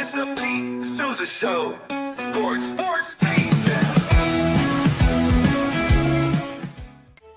It's the Pete Sousa Show. Sports, Pete.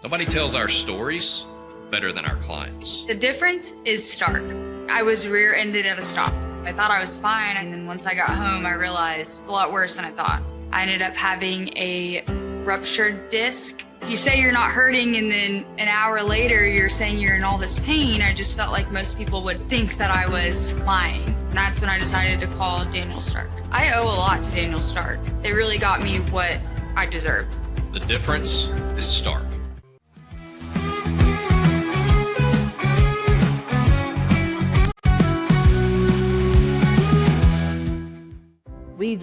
Nobody tells our stories better than our clients. The difference is stark. I was rear-ended at a stop. I thought I was fine, and then once I got home, I realized it's a lot worse than I thought. I ended up having a ruptured disc. You say you're not hurting, and then an hour later, you're saying you're in all this pain. I just felt like most people would think that I was lying. And that's when I decided to call Daniel Stark. I owe a lot to Daniel Stark. They really got me what I deserved. The difference is stark. We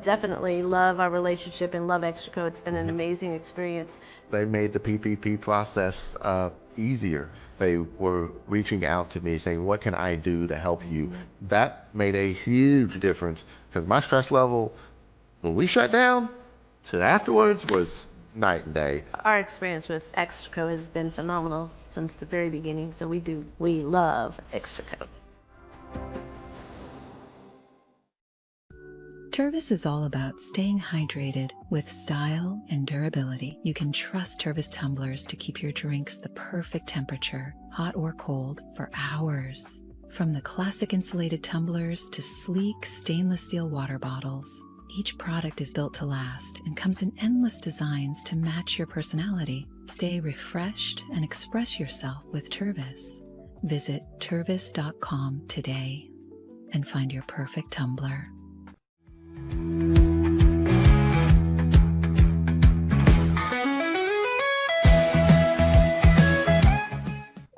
definitely love our relationship and love Extraco. It's been an amazing experience. They made the PPP process easier. They were reaching out to me saying, what can I do to help you? That made a huge difference because my stress level, when we shut down, to afterwards was night and day. Our experience with Extraco has been phenomenal since the very beginning, so we love Extraco. Tervis is all about staying hydrated with style and durability. You can trust Tervis tumblers to keep your drinks the perfect temperature, hot or cold, for hours. From the classic insulated tumblers to sleek stainless steel water bottles, each product is built to last and comes in endless designs to match your personality. Stay refreshed and express yourself with Tervis. Visit tervis.com today and find your perfect tumbler.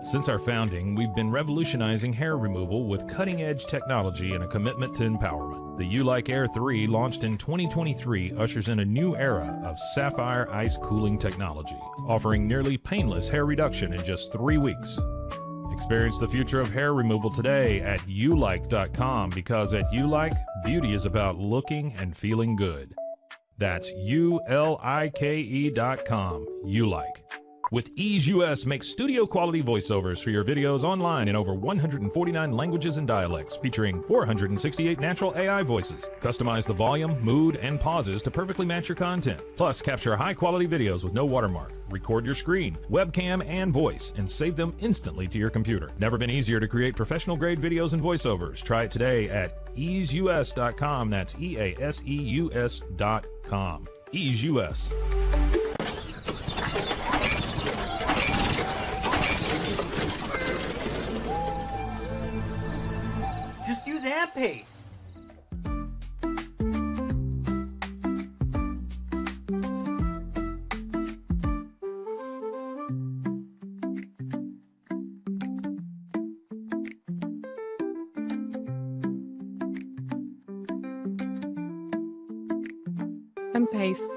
Since our founding, we've been revolutionizing hair removal with cutting-edge technology and a commitment to empowerment. The U-Like Air 3, launched in 2023, ushers in a new era of sapphire ice cooling technology, offering nearly painless hair reduction in just 3 weeks. Experience the future of hair removal today at ulike.com, because at ULike, beauty is about looking and feeling good. That's ulike.com. ULike. With Ease US, make studio quality voiceovers for your videos online in over 149 languages and dialects, featuring 468 natural AI voices. Customize the volume, mood, and pauses to perfectly match your content. Plus, capture high quality videos with no watermark. Record your screen, webcam, and voice, and save them instantly to your computer. Never been easier to create professional grade videos and voiceovers. Try it today at easeus.com. That's EASEUS.com. Ease US. Just use AMP-Pace. AMP-Pace.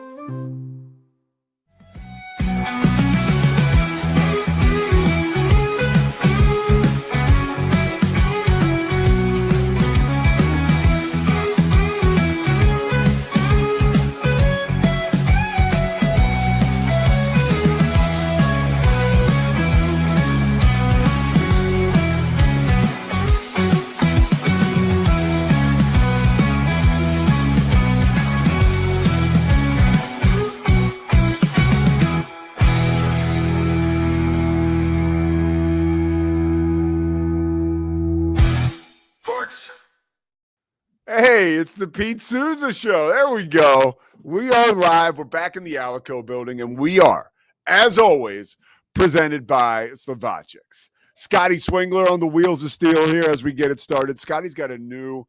Hey, it's the Pete Sousa Show. There we go. We are live. We're back in the Alico building, and we are, as always, presented by Slovaceks. Scotty Swingler on the wheels of steel here as we get it started. Scotty's got a new,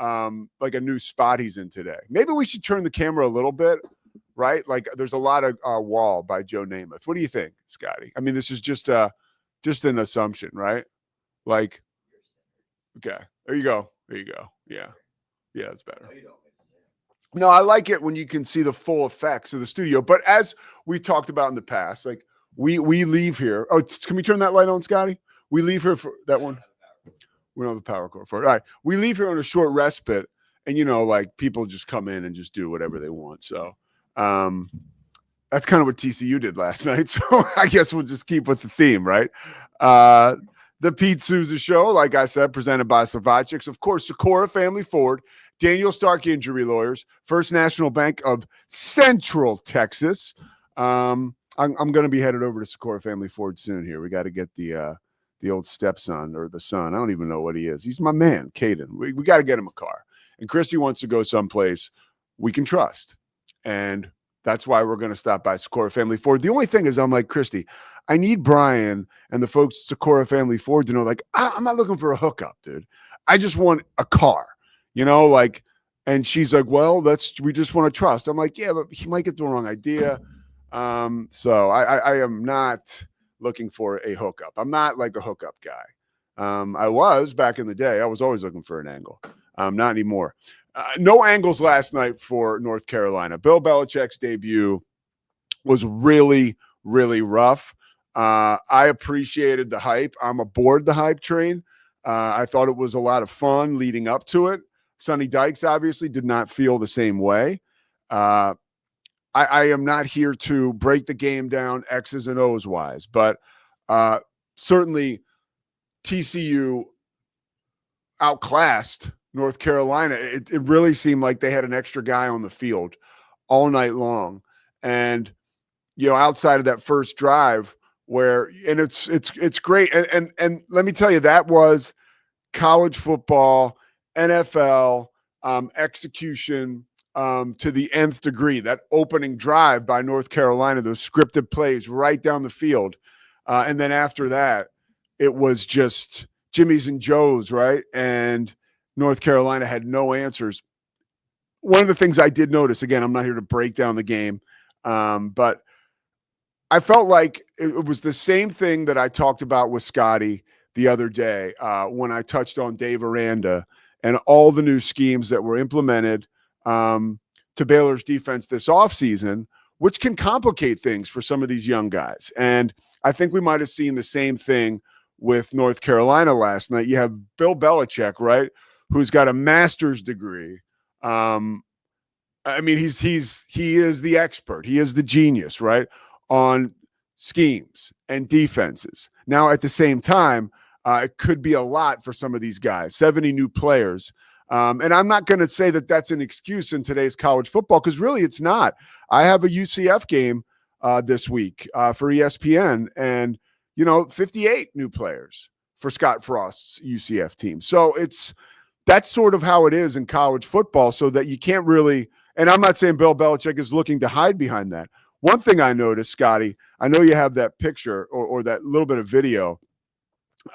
new spot he's in today. Maybe we should turn the camera a little bit, right? Like there's a lot of wall by Joe Namath. What do you think, Scotty? I mean, this is just an assumption, right? Like, okay, there you go. There you go. Yeah. Yeah, it's better. No, I like it when you can see the full effects of the studio. But as we talked about in the past, like we leave here. Oh, can we turn that light on, Scotty? We leave here for that one. We don't have the power cord for it. All right. We leave here on a short respite, and like people just come in and just do whatever they want. So that's kind of what TCU did last night. So I guess we'll just keep with the theme, right? the Pete Sousa Show, like I said, presented by Slovacics. Of course, Socorro Family Ford, Daniel Stark Injury Lawyers, First National Bank of Central Texas. I'm going to be headed over to Socorro Family Ford soon here. We got to get the old stepson or the son. I don't even know what he is. He's my man, Caden. We got to get him a car. And Christy wants to go someplace we can trust. And that's why we're going to stop by Socorro Family Ford. The only thing is I'm like, Christy, I need Brian and the folks at Socorro Family Ford to know, like, I'm not looking for a hookup, dude. I just want a car, like, and she's like, well, we just want to trust. I'm like, yeah, but he might get the wrong idea. So I am not looking for a hookup. I'm not like a hookup guy. I was back in the day. I was always looking for an angle. Not anymore. No angles last night for North Carolina. Bill Belichick's debut was really, really rough. I appreciated the hype. I'm aboard the hype train. I thought it was a lot of fun leading up to it. Sonny Dykes obviously did not feel the same way. I am not here to break the game down X's and O's wise, but certainly TCU outclassed North Carolina. It really seemed like they had an extra guy on the field all night long. And, outside of that first drive and it's great. And let me tell you, that was college football, NFL execution to the nth degree. That opening drive by North Carolina, those scripted plays right down the field. And then after that, it was just Jimmy's and Joe's, right? And North Carolina had no answers. One of the things I did notice, again, I'm not here to break down the game, but I felt like it was the same thing that I talked about with Scotty the other day when I touched on Dave Aranda and all the new schemes that were implemented to Baylor's defense this offseason, which can complicate things for some of these young guys. And I think we might have seen the same thing with North Carolina last night. You have Bill Belichick, right, who's got a master's degree. He is the expert. He is the genius, right, on schemes and defenses. Now, at the same time, it could be a lot for some of these guys, 70 new players. And I'm not going to say that that's an excuse in today's college football, because really it's not. I have a UCF game this week for ESPN, and 58 new players for Scott Frost's UCF team. So that's sort of how it is in college football, so that you can't really, and I'm not saying Bill Belichick is looking to hide behind that. One thing I noticed, Scotty, I know you have that picture or that little bit of video.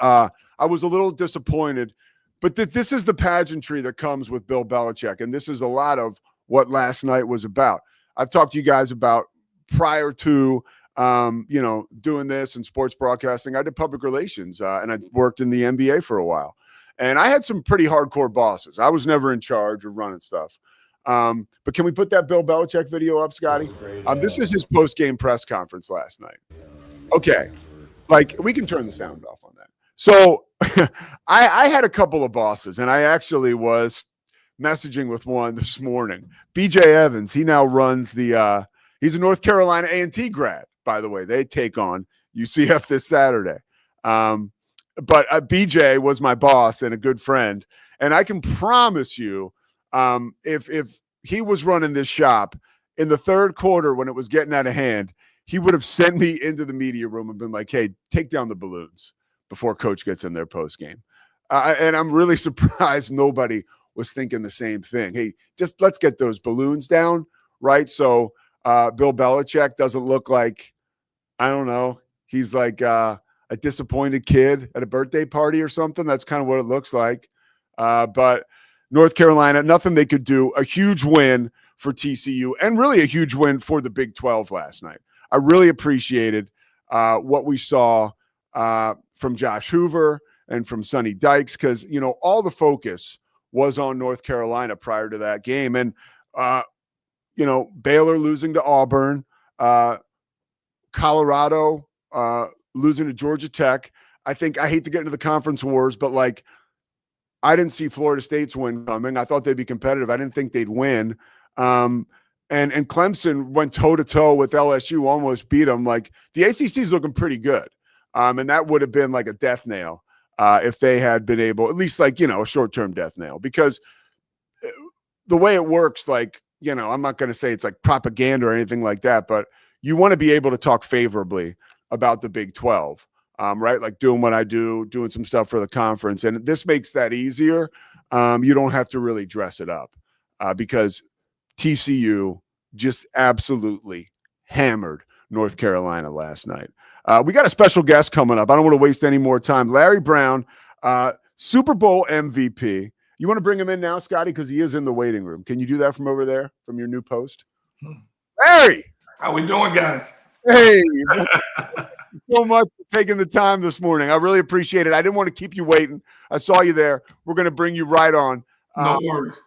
I was a little disappointed, but this is the pageantry that comes with Bill Belichick, and this is a lot of what last night was about. I've talked to you guys about prior to doing this and sports broadcasting. I did public relations, and I worked in the NBA for a while. And I had some pretty hardcore bosses. I was never in charge of running stuff. But can we put that Bill Belichick video up, Scotty? This is his post-game press conference last night. Okay. We can turn the sound off on that. So I had a couple of bosses, and I actually was messaging with one this morning. BJ Evans, he now runs he's a North Carolina A&T grad, by the way. They take on UCF this Saturday. But BJ was my boss and a good friend. And I can promise you, if he was running this shop in the third quarter when it was getting out of hand, he would have sent me into the media room and been like, hey, take down the balloons before coach gets in there post game. And I'm really surprised nobody was thinking the same thing. Hey, just let's get those balloons down, right? So Bill Belichick doesn't look like, I don't know, he's like a disappointed kid at a birthday party or something. That's kind of what it looks like. But North Carolina, nothing they could do. A huge win for TCU, and really a huge win for the Big 12 last night. I really appreciated what we saw from Josh Hoover and from Sonny Dykes, because, all the focus was on North Carolina prior to that game. And, Baylor losing to Auburn, Colorado losing to Georgia Tech. I hate to get into the conference wars, but I didn't see Florida State's win coming. I thought they'd be competitive. I didn't think they'd win. And Clemson went toe-to-toe with LSU, almost beat them. The ACC is looking pretty good. And that would have been like a death nail if they had been able, at least like, a short-term death nail, because the way it works, like, I'm not going to say it's like propaganda or anything like that, but you want to be able to talk favorably about the Big 12, right? Like doing what I do, doing some stuff for the conference. And this makes that easier. You don't have to really dress it up because TCU just absolutely hammered North Carolina last night. We got a special guest coming up. I don't want to waste any more time. Larry Brown, Super Bowl MVP. You want to bring him in now, Scotty, because he is in the waiting room. Can you do that from over there, from your new post? Larry! How we doing, guys? Hey, thank you so much for taking the time this morning. I really appreciate it. I didn't want to keep you waiting. I saw you there. We're going to bring you right on. No worries.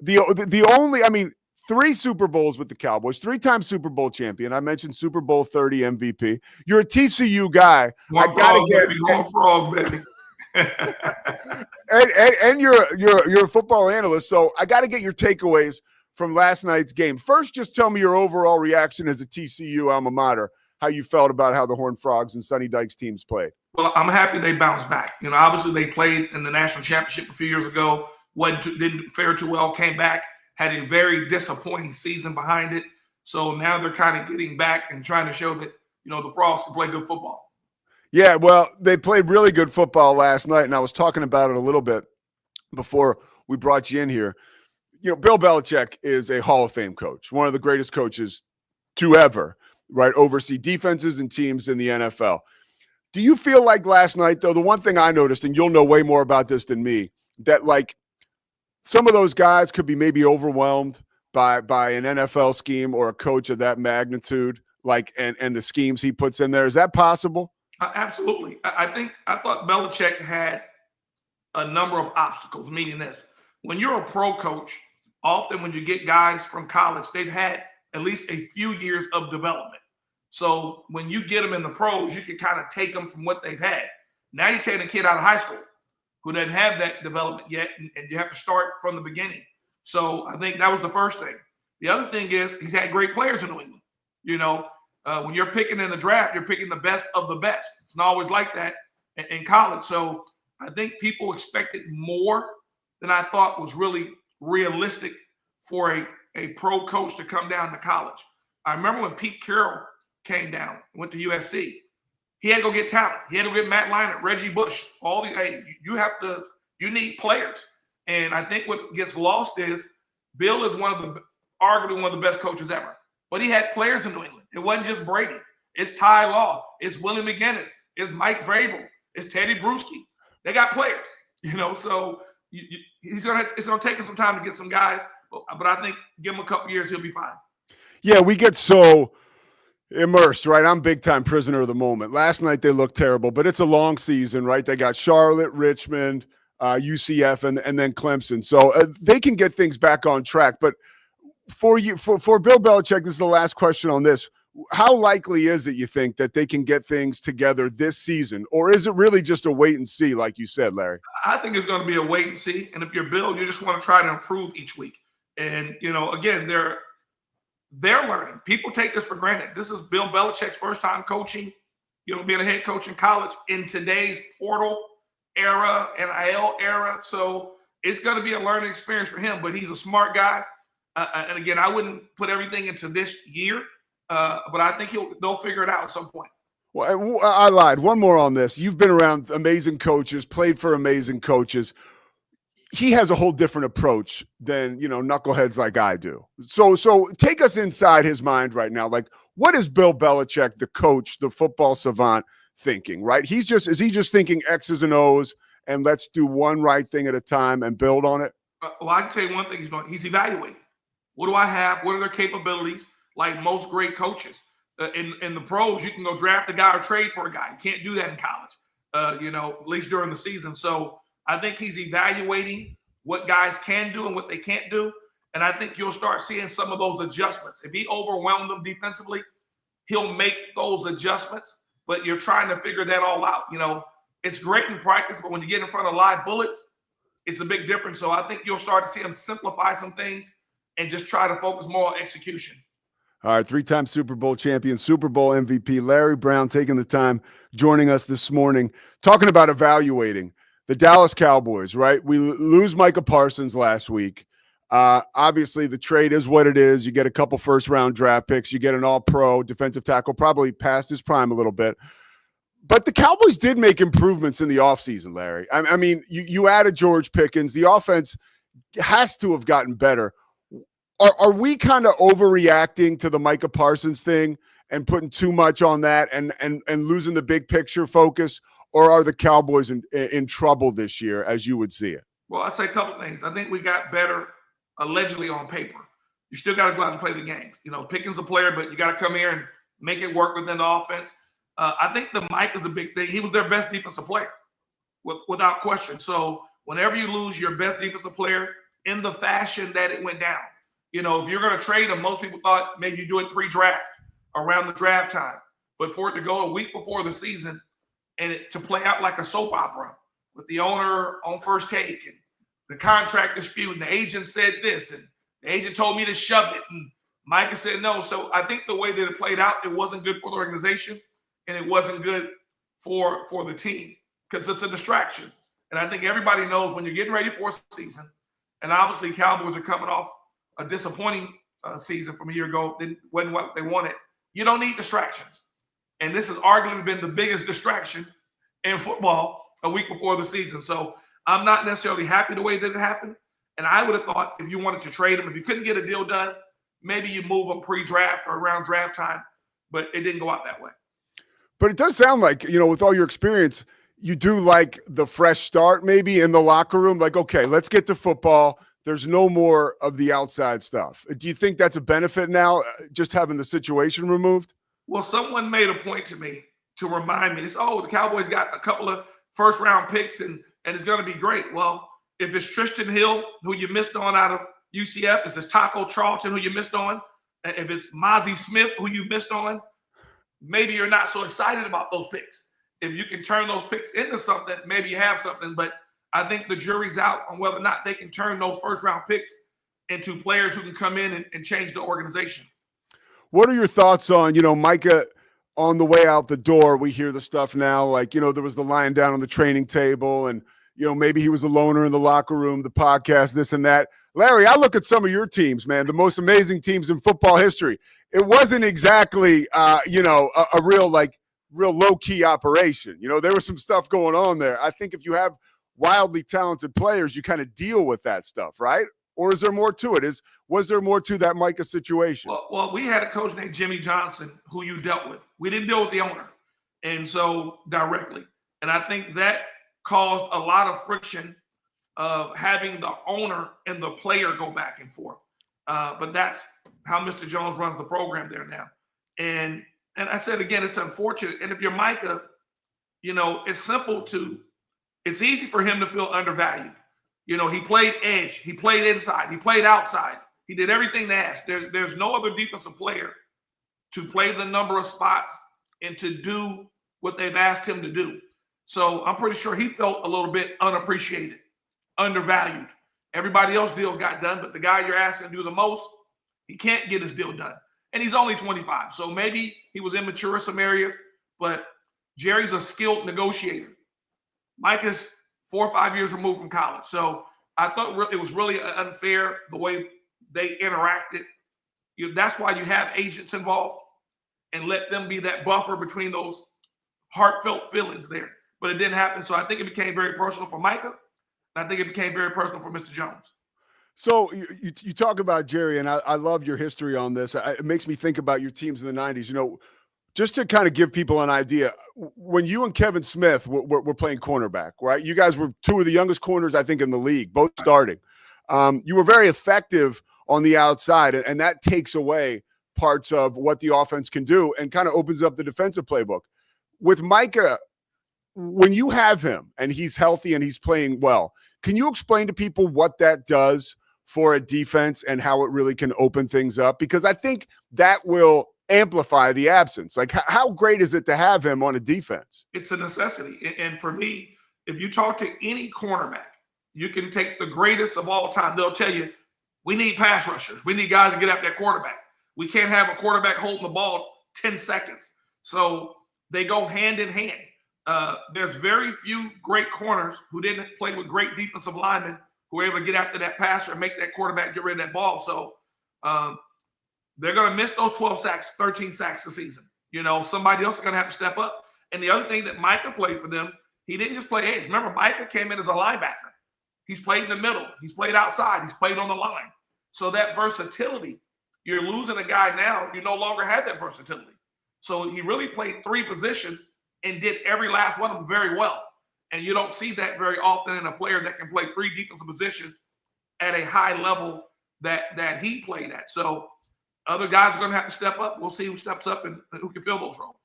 The only, 3 Super Bowls with the Cowboys, 3-time Super Bowl champion. I mentioned Super Bowl 30 MVP. You're a TCU guy. One frog, baby. and you're a football analyst, so I got to get your takeaways from last night's game. First, just tell me your overall reaction as a TCU alma mater, how you felt about how the Horned Frogs and Sonny Dykes teams played. Well, I'm happy they bounced back. Obviously they played in the national championship a few years ago, didn't fare too well, came back, had a very disappointing season behind it. So now they're kind of getting back and trying to show that, the Frogs can play good football. Yeah, well, they played really good football last night, and I was talking about it a little bit before we brought you in here. Bill Belichick is a Hall of Fame coach, one of the greatest coaches to ever, right, oversee defenses and teams in the NFL. Do you feel like last night, though, the one thing I noticed, and you'll know way more about this than me, that, like, some of those guys could be maybe overwhelmed by an NFL scheme or a coach of that magnitude, like, and the schemes he puts in there? Is that possible? Absolutely. I thought Belichick had a number of obstacles, meaning this. When you're a pro coach, often when you get guys from college, they've had at least a few years of development. So when you get them in the pros, you can kind of take them from what they've had. Now you're taking a kid out of high school who doesn't have that development yet, and you have to start from the beginning. So I think that was the first thing. The other thing is he's had great players in New England. When you're picking in the draft, you're picking the best of the best. It's not always like that in college. So I think people expected more than I thought was really realistic for a pro coach to come down to college. I remember when Pete Carroll came down, went to USC. He had to go get talent. He had to go get Matt Leinart, Reggie Bush. You need players. And I think what gets lost is Bill is arguably one of the best coaches ever. But he had players in New England. It wasn't just Brady. It's Ty Law. It's Willie McGinnis. It's Mike Vrabel. It's Teddy Bruschi. They got players, so it's going to take him some time to get some guys. But I think give him a couple years, he'll be fine. Yeah, we get so immersed, right? I'm big time prisoner of the moment. Last night they looked terrible, but it's a long season, right? They got Charlotte, Richmond, UCF, and then Clemson. So they can get things back on track. But for Bill Belichick, this is the last question on this. How likely is it, you think, that they can get things together this season? Or is it really just a wait and see, like you said, Larry? I think it's going to be a wait and see. And if you're Bill, you just want to try to improve each week. And, again, they're learning. People take this for granted. This is Bill Belichick's first time coaching, being a head coach in college in today's portal era, NIL era. So it's going to be a learning experience for him. But he's a smart guy. And again, I wouldn't put everything into this year, but I think they'll figure it out at some point. Well, I lied. One more on this. You've been around amazing coaches, played for amazing coaches. He has a whole different approach than, knuckleheads like I do. So take us inside his mind right now. Like, what is Bill Belichick, the coach, the football savant, thinking, right? Is he just thinking X's and O's and let's do one right thing at a time and build on it? Well, I can tell you one thing he's doing. He's evaluating. What do I have? What are their capabilities? Like most great coaches. In the pros, you can go draft a guy or trade for a guy. You can't do that in college, at least during the season. So I think he's evaluating what guys can do and what they can't do. And I think you'll start seeing some of those adjustments. If he overwhelmed them defensively, he'll make those adjustments. But you're trying to figure that all out. It's great in practice, but when you get in front of live bullets, it's a big difference. So I think you'll start to see him simplify some things and just try to focus more on execution. All right, three-time Super Bowl champion, Super Bowl MVP, Larry Brown, taking the time, joining us this morning, talking about evaluating the Dallas Cowboys, right? We lose Micah Parsons last week. Obviously, the trade is what it is. You get a couple first-round draft picks. You get an all-pro defensive tackle, probably past his prime a little bit. But the Cowboys did make improvements in the offseason, Larry. I mean, you added George Pickens. The offense has to have gotten better. Are we kind of overreacting to the Micah Parsons thing and putting too much on that and losing the big picture focus, or are the Cowboys in trouble this year, as you would see it? Well, I'd say a couple things. I think we got better allegedly on paper. You still got to go out and play the game. You know, Pickens a player, but you got to come here and make it work within the offense. I think the Mike is a big thing. He was their best defensive player, without question. So whenever you lose your best defensive player in the fashion that it went down, you know, if you're going to trade him, most people thought maybe you do it pre-draft, around the draft time. But for it to go a week before the season and it to play out like a soap opera with the owner on first take and the contract dispute and the agent said this and the agent told me to shove it and Micah said no. So I think the way that it played out, it wasn't good for the organization and it wasn't good for the team because it's a distraction. And I think everybody knows when you're getting ready for a season, and obviously Cowboys are coming off a disappointing season from a year ago. It wasn't what they wanted. You don't need distractions. And this has arguably been the biggest distraction in football a week before the season. So I'm not necessarily happy the way that it happened. And I would have thought if you wanted to trade him, if you couldn't get a deal done, maybe you move him pre-draft or around draft time. But it didn't go out that way. But it does sound like, you know, with all your experience, you do like the fresh start maybe in the locker room. Like, okay, let's get to football. There's no more of the outside stuff. Do you think that's a benefit now, just having the situation removed? Well, someone made a point to me to remind me. It's, the Cowboys got a couple of first-round picks, and it's going to be great. Well, if it's Tristan Hill, who you missed on out of UCF, if it's Taco Charlton, who you missed on, if it's Mozzie Smith, who you missed on, maybe you're not so excited about those picks. If you can turn those picks into something, maybe you have something. But I think the jury's out on whether or not they can turn those first-round picks into players who can come in and change the organization. What are your thoughts on, you know, Micah on the way out the door? We hear the stuff now, like, you know, there was the lying down on the training table and, you know, maybe he was a loner in the locker room, the podcast, this and that. Larry, I look at some of your teams, man, the most amazing teams in football history. It wasn't exactly, you know, a real low-key operation. You know, there was some stuff going on there. I think if you have wildly talented players, you kind of deal with that stuff, right? Or is there more to it? Was there more to that Micah situation? Well, we had a coach named Jimmy Johnson who you dealt with. We didn't deal with the owner, and so directly. And I think that caused a lot of friction of having the owner and the player go back and forth. But that's how Mr. Jones runs the program there now. And I said, again, it's unfortunate. And if you're Micah, you know, it's easy for him to feel undervalued. You know, he played edge, he played inside, he played outside. He did everything they asked. There's no other defensive player to play the number of spots and to do what they've asked him to do. So I'm pretty sure he felt a little bit unappreciated, undervalued. Everybody else's deal got done, but the guy you're asking to do the most, he can't get his deal done. And he's only 25. So maybe he was immature in some areas, but Jerry's a skilled negotiator. Mike is 4 or 5 years removed from college. So I thought it was really unfair the way they interacted. That's why you have agents involved and let them be that buffer between those heartfelt feelings there. But it didn't happen. So I think it became very personal for Micah. And I think it became very personal for Mr. Jones. So you talk about Jerry, and I love your history on this. It makes me think about your teams in the 90s. You know, just to kind of give people an idea, when you and Kevin Smith were playing cornerback, right? You guys were two of the youngest corners, I think, in the league, both starting. You were very effective on the outside, and that takes away parts of what the offense can do and kind of opens up the defensive playbook. With Micah, when you have him and he's healthy and he's playing well, can you explain to people what that does for a defense and how it really can open things up? Because I think that will amplify the absence. Like, how great is it to have him on a defense? It's a necessity. And for me, if you talk to any cornerback, you can take the greatest of all time. They'll tell you, we need pass rushers. We need guys to get after that quarterback. We can't have a quarterback holding the ball 10 seconds. So they go hand in hand. There's very few great corners who didn't play with great defensive linemen who were able to get after that passer and make that quarterback get rid of that ball. So they're going to miss those 12 sacks, 13 sacks this season. Somebody else is going to have to step up. And the other thing that Micah played for them, he didn't just play edge. Remember, Micah came in as a linebacker. He's played in the middle. He's played outside. He's played on the line. So that versatility, you're losing a guy now. You no longer have that versatility. So he really played 3 positions and did every last one of them very well. And you don't see that very often in a player that can play 3 defensive positions at a high level that he played at. So other guys are going to have to step up. We'll see who steps up and who can fill those roles.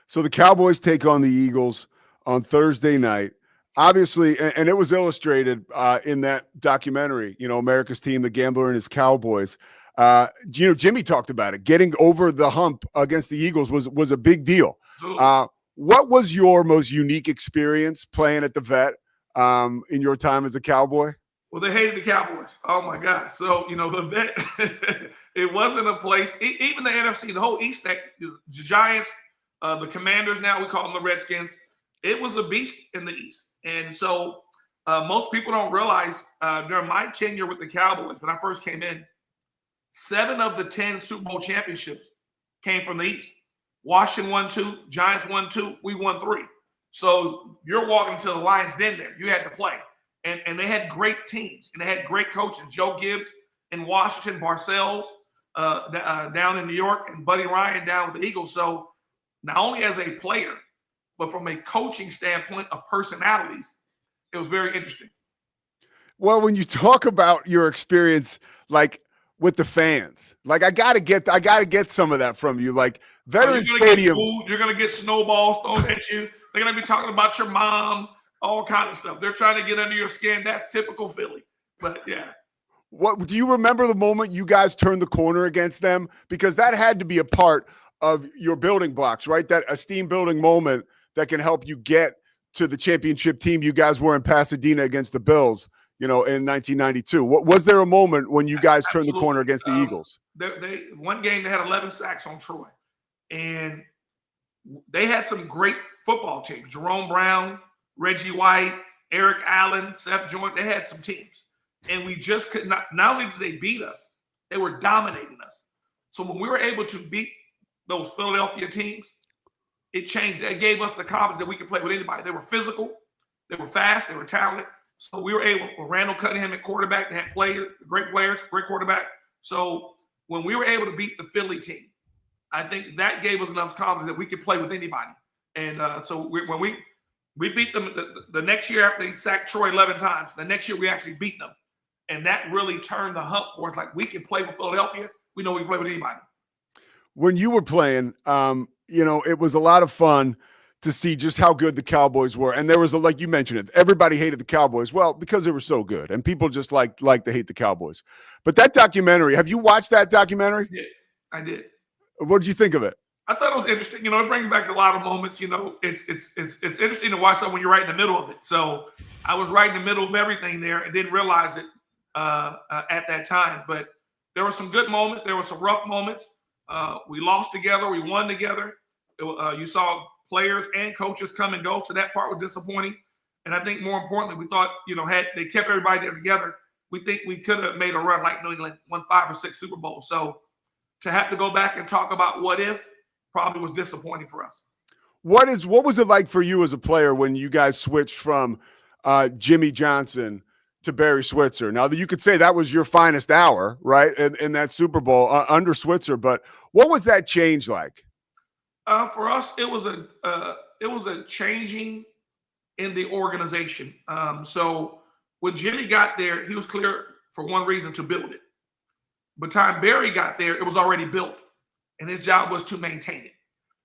So the Cowboys take on the Eagles on Thursday night. Obviously, and it was illustrated in that documentary, America's Team, the Gambler and his Cowboys. Jimmy talked about it. Getting over the hump against the Eagles was a big deal. What was your most unique experience playing at the Vet in your time as a Cowboy? Well, they hated the Cowboys. Oh, my God. So, the Vet, it wasn't a place, even the NFC, the whole East, the Giants, the Commanders now, we call them the Redskins. It was a beast in the East. And so most people don't realize during my tenure with the Cowboys, when I first came in, 7 of the 10 Super Bowl championships came from the East. Washington won 2, Giants won 2, we won 3. So you're walking to the Lions' den there. You had to play. And they had great teams, and they had great coaches. Joe Gibbs in Washington, Parcells down in New York, and Buddy Ryan down with the Eagles. So not only as a player, but from a coaching standpoint of personalities, it was very interesting. Well, when you talk about your experience, like with the fans, like I gotta get some of that from you. Like Veterans Stadium, you're gonna get snowballs thrown at you. They're gonna be talking about your mom, all kind of stuff. They're trying to get under your skin. That's typical Philly. But yeah. What do you remember the moment you guys turned the corner against them? Because that had to be a part of your building blocks, right? That esteem building moment that can help you get to the championship team you guys were in Pasadena against the Bills, in 1992. Was there a moment when you guys turned the corner against the Eagles? One game they had 11 sacks on Troy, and they had some great football teams. Jerome Brown, Reggie White, Eric Allen, Seth Joyner. They had some teams, and we just could not only did they beat us, they were dominating us. So when we were able to beat those Philadelphia teams, it changed. It gave us the confidence that we could play with anybody. They were physical, they were fast, they were talented. So we were able, with Randall Cunningham at quarterback, they had great players, great quarterback. So when we were able to beat the Philly team, I think that gave us enough confidence that we could play with anybody. And so when we beat them the next year after they sacked Troy 11 times, the next year we actually beat them. And that really turned the hump for us. Like, we can play with Philadelphia. We know we can play with anybody. When you were playing, it was a lot of fun to see just how good the Cowboys were. And there was like you mentioned it, everybody hated the Cowboys. Well, because they were so good, and people just like to hate the Cowboys. But that documentary, have you watched that documentary? Yeah, I did. What did you think of it? I thought it was interesting. It brings back a lot of moments. It's interesting to watch something when you're right in the middle of it. So I was right in the middle of everything there and didn't realize it at that time. But there were some good moments. There were some rough moments. We lost together. We won together. You saw players and coaches come and go. So that part was disappointing. And I think more importantly, we thought, had they kept everybody there together, we think we could have made a run like New England, won 5 or 6 Super Bowls. So to have to go back and talk about what if probably was disappointing for us. What was it like for you as a player when you guys switched from Jimmy Johnson to Barry Switzer? Now, you could say that was your finest hour, right, in that Super Bowl under Switzer. But what was that change like? For us, it was a changing in the organization. So when Jimmy got there, he was clear for one reason, to build it. By the time Barry got there, it was already built, and his job was to maintain it.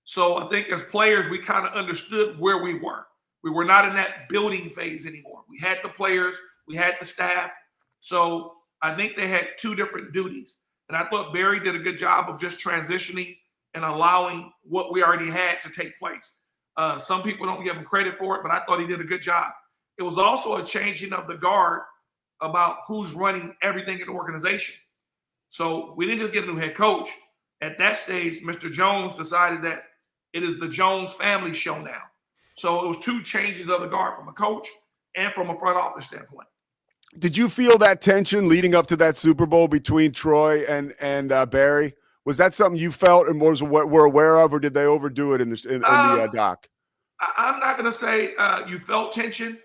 So I think as players, we kind of understood where we were. We were not in that building phase anymore. We had the players, we had the staff. So I think they had 2 different duties. And I thought Barry did a good job of just transitioning and allowing what we already had to take place. Some people don't give him credit for it, but I thought he did a good job. It was also a changing of the guard about who's running everything in the organization. So we didn't just get a new head coach. At that stage, Mr. Jones decided that it is the Jones family show now. So it was two changes of the guard from a coach and from a front office standpoint. Did you feel that tension leading up to that Super Bowl between Troy and Barry? Was that something you felt and were aware of, or did they overdo it in the doc? I'm not going to say you felt tension.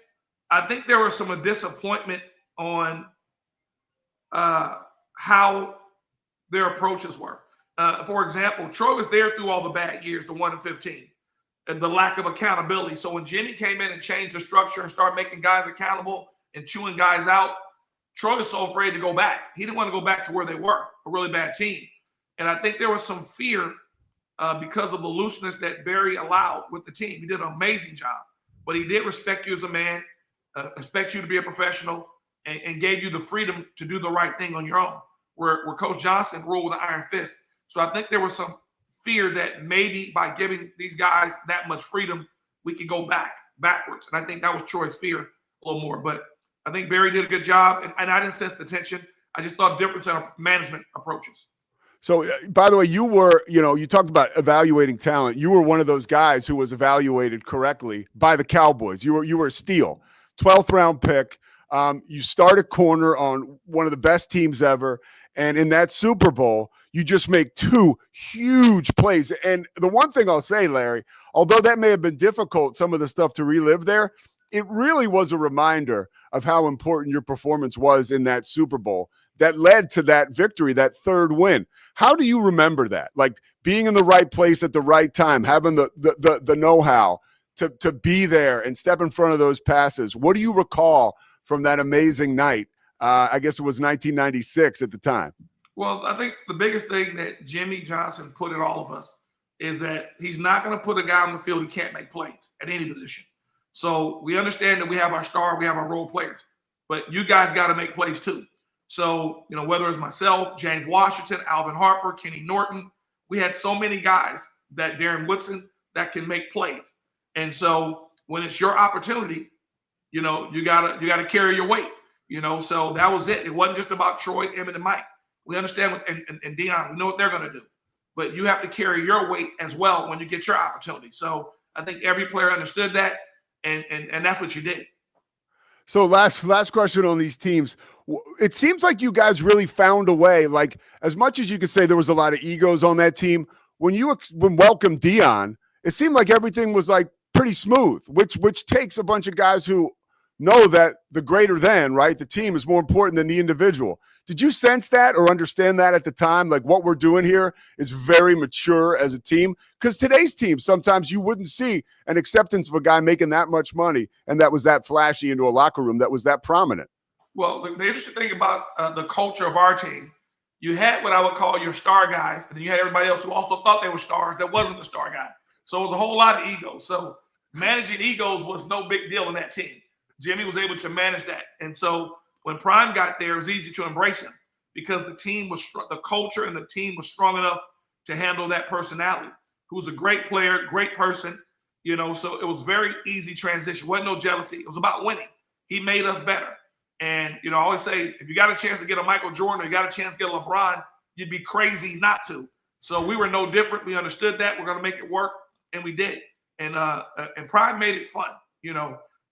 I think there was some disappointment on how their approaches were. For example, Troy was there through all the bad years, the 1-15, and the lack of accountability. So when Jimmy came in and changed the structure and started making guys accountable and chewing guys out, Troy was so afraid to go back. He didn't want to go back to where they were, a really bad team. And I think there was some fear because of the looseness that Barry allowed with the team. He did an amazing job, but he did respect you as a man, expect you to be a professional, and gave you the freedom to do the right thing on your own, where Coach Johnson ruled with an iron fist. So I think there was some fear that maybe by giving these guys that much freedom, we could go backwards. And I think that was Troy's fear a little more. But I think Barry did a good job, and I didn't sense the tension. I just thought difference in our management approaches. So, by the way, you talked about evaluating talent. You were one of those guys who was evaluated correctly by the Cowboys. You were a steal, 12th round pick. You started corner on one of the best teams ever. And in that Super Bowl, you just make two huge plays. And the one thing I'll say, Larry, although that may have been difficult, some of the stuff to relive there, it really was a reminder of how important your performance was in that Super Bowl that led to that victory, that third win. How do you remember that? Like being in the right place at the right time, having the know-how to be there and step in front of those passes. What do you recall from that amazing night? I guess it was 1996 at the time. Well, I think the biggest thing that Jimmy Johnson put in all of us is that he's not going to put a guy on the field who can't make plays at any position. So we understand that we have our star, we have our role players, but you guys got to make plays too. So, whether it's myself, James Washington, Alvin Harper, Kenny Norton, we had so many guys, that Darren Woodson, that can make plays. And so when it's your opportunity, you gotta carry your weight, so that was it. It wasn't just about Troy, Emmett, and Mike. We understand and Deion, we know what they're going to do, but you have to carry your weight as well when you get your opportunity. So I think every player understood that, and that's what you did. So last question on these teams. It seems like you guys really found a way, like as much as you could say there was a lot of egos on that team, when you welcomed Deion, it seemed like everything was like pretty smooth, which takes a bunch of guys who know that the greater than, right, the team is more important than the individual. Did you sense that or understand that at the time? Like what we're doing here is very mature as a team? Because today's team, sometimes you wouldn't see an acceptance of a guy making that much money and that was that flashy into a locker room, that was that prominent. Well, the interesting thing about the culture of our team, you had what I would call your star guys, and then you had everybody else who also thought they were stars that wasn't the star guy. So it was a whole lot of egos. So managing egos was no big deal in that team. Jimmy was able to manage that. And so when Prime got there, it was easy to embrace him because the culture and the team was strong enough to handle that personality, who's a great player, great person, so it was very easy transition. Wasn't no jealousy. It was about winning. He made us better. And, I always say, if you got a chance to get a Michael Jordan or you got a chance to get a LeBron, you'd be crazy not to. So we were no different. We understood that. We're going to make it work. And we did. And Prime made it fun.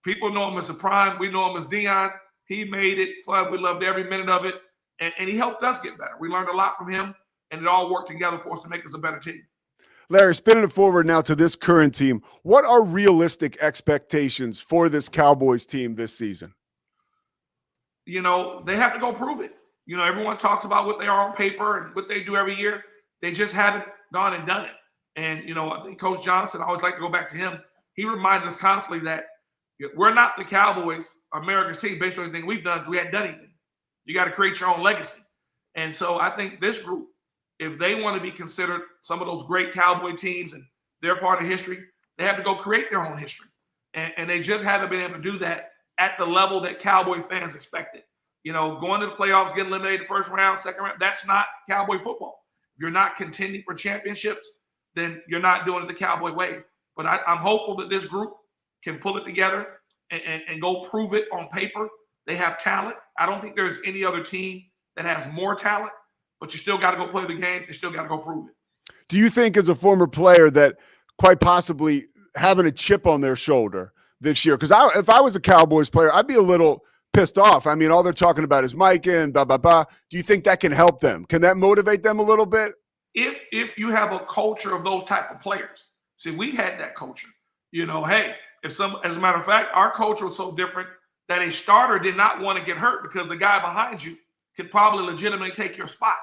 People know him as a Prime. We know him as Deion. He made it fun. We loved every minute of it. And he helped us get better. We learned a lot from him. And it all worked together for us to make us a better team. Larry, spinning it forward now to this current team, what are realistic expectations for this Cowboys team this season? They have to go prove it. Everyone talks about what they are on paper and what they do every year. They just haven't gone and done it. And, I think Coach Johnson, I always like to go back to him. He reminded us constantly that we're not the Cowboys, America's team, based on anything we've done because we hadn't done anything. You got to create your own legacy. And so I think this group, if they want to be considered some of those great Cowboy teams and they're part of history, they have to go create their own history. And they just haven't been able to do that at the level that Cowboy fans expected. Going to the playoffs, getting eliminated first round, second round, that's not Cowboy football. If you're not contending for championships, then you're not doing it the Cowboy way. But I'm hopeful that this group can pull it together and go prove it on paper. They have talent. I don't think there's any other team that has more talent, but you still got to go play the games. You still got to go prove it. Do you think, as a former player, that quite possibly having a chip on their shoulder this year? Because if I was a Cowboys player, I'd be a little pissed off. I mean, all they're talking about is Micah and blah, blah, blah. Do you think that can help them? Can that motivate them a little bit? If you have a culture of those type of players, see, we had that culture. Hey, as a matter of fact, our culture was so different that a starter did not want to get hurt because the guy behind you could probably legitimately take your spot.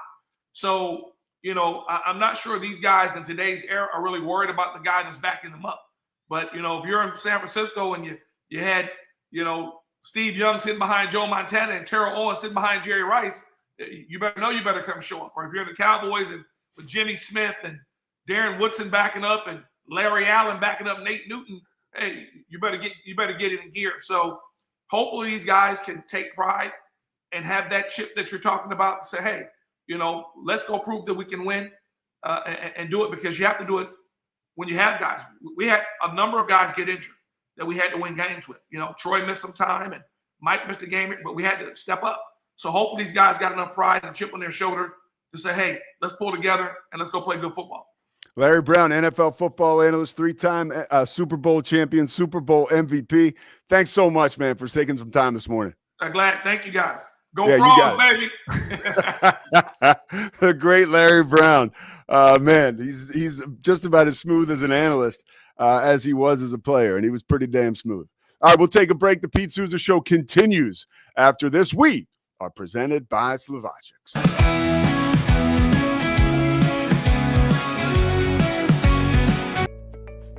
So, I'm not sure these guys in today's era are really worried about the guy that's backing them up. But, if you're in San Francisco and you had, Steve Young sitting behind Joe Montana and Terrell Owens sitting behind Jerry Rice, you better come show up. Or if you're the Cowboys and with Jimmy Smith and Darren Woodson backing up and Larry Allen backing up Nate Newton, hey, you better get it in gear. So hopefully these guys can take pride and have that chip that you're talking about to say, hey, let's go prove that we can win and do it, because you have to do it when you have guys. We had a number of guys get injured that we had to win games with. Troy missed some time and Mike missed a game, but we had to step up. So hopefully these guys got enough pride and chip on their shoulder to say, hey, let's pull together and let's go play good football. Larry Brown, NFL football analyst, 3-time Super Bowl champion, Super Bowl MVP. Thanks so much, man, for taking some time this morning. I'm glad. Thank you, guys. Go Frogs, baby. The great Larry Brown. Man, he's just about as smooth as an analyst as he was as a player, and he was pretty damn smooth. All right, we'll take a break. The Pete Sousa Show continues after this. We are presented by Slovacics.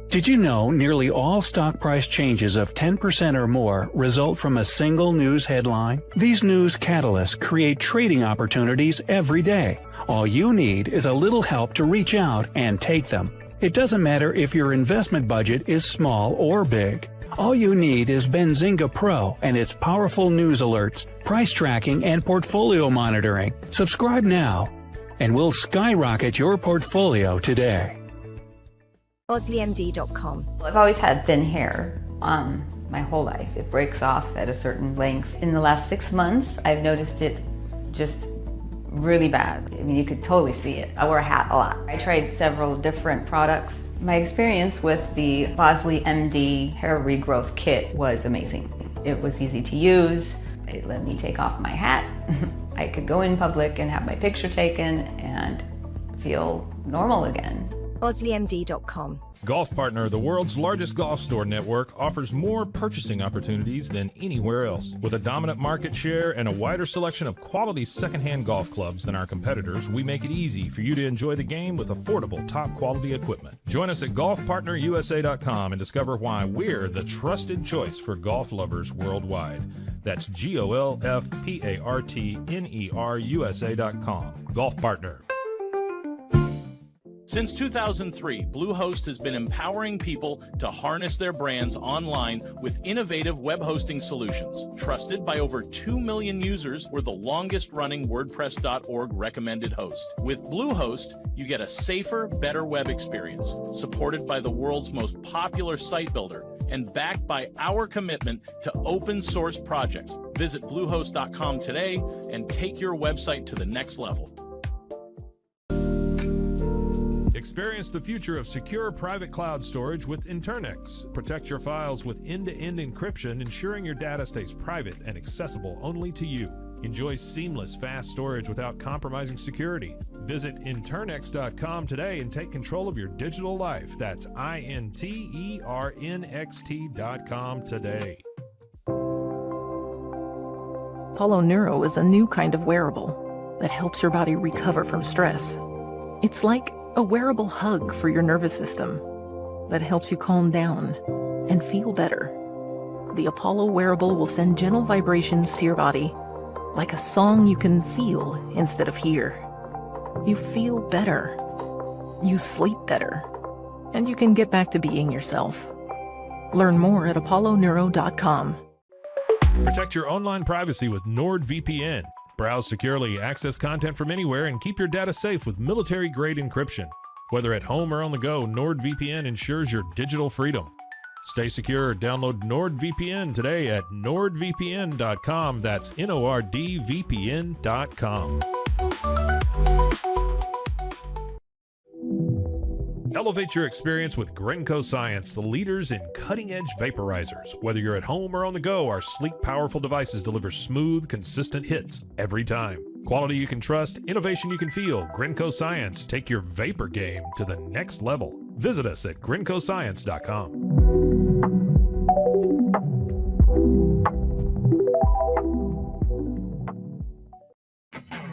Did you know nearly all stock price changes of 10% or more result from a single news headline? These news catalysts create trading opportunities every day. All you need is a little help to reach out and take them. It doesn't matter if your investment budget is small or big. All you need is Benzinga Pro and its powerful news alerts, price tracking, and portfolio monitoring. Subscribe now, and we'll skyrocket your portfolio today. OsleyMD.com. I've always had thin hair my whole life. It breaks off at a certain length. In the last 6 months, I've noticed it just really bad. I mean, you could totally see it. I wear a hat a lot. I tried several different products. My experience with the Bosley MD hair regrowth kit was amazing. It was easy to use. It let me take off my hat. I could go in public and have my picture taken and feel normal again. OsleyMD.com. Golf Partner, the world's largest golf store network, offers more purchasing opportunities than anywhere else. With a dominant market share and a wider selection of quality secondhand golf clubs than our competitors, we make it easy for you to enjoy the game with affordable, top-quality equipment. Join us at GolfPartnerUSA.com and discover why we're the trusted choice for golf lovers worldwide. That's GolfPartnerUSA.com. Golf Partner. Since 2003, Bluehost has been empowering people to harness their brands online with innovative web hosting solutions. Trusted by over 2 million users, we're the longest-running WordPress.org recommended host. With Bluehost, you get a safer, better web experience, supported by the world's most popular site builder, and backed by our commitment to open source projects. Visit Bluehost.com today and take your website to the next level. Experience the future of secure private cloud storage with Internix. Protect your files with end-to-end encryption, ensuring your data stays private and accessible only to you. Enjoy seamless, fast storage without compromising security. Visit Internix.com today and take control of your digital life. That's INTERNXT.com today. Apollo Neuro is a new kind of wearable that helps your body recover from stress. It's like a wearable hug for your nervous system that helps you calm down and feel better. The Apollo wearable will send gentle vibrations to your body, like a song you can feel instead of hear. You feel better, you sleep better, and you can get back to being yourself. Learn more at apolloneuro.com. Protect your online privacy with NordVPN. Browse securely, access content from anywhere, and keep your data safe with military-grade encryption. Whether at home or on the go, NordVPN ensures your digital freedom. Stay secure. Download NordVPN today at nordvpn.com. That's NORDVPN.com. Elevate your experience with Grenco Science, the leaders in cutting-edge vaporizers. Whether you're at home or on the go, our sleek, powerful devices deliver smooth, consistent hits every time. Quality you can trust, innovation you can feel. Grenco Science. Take your vapor game to the next level. Visit us at GrencoScience.com.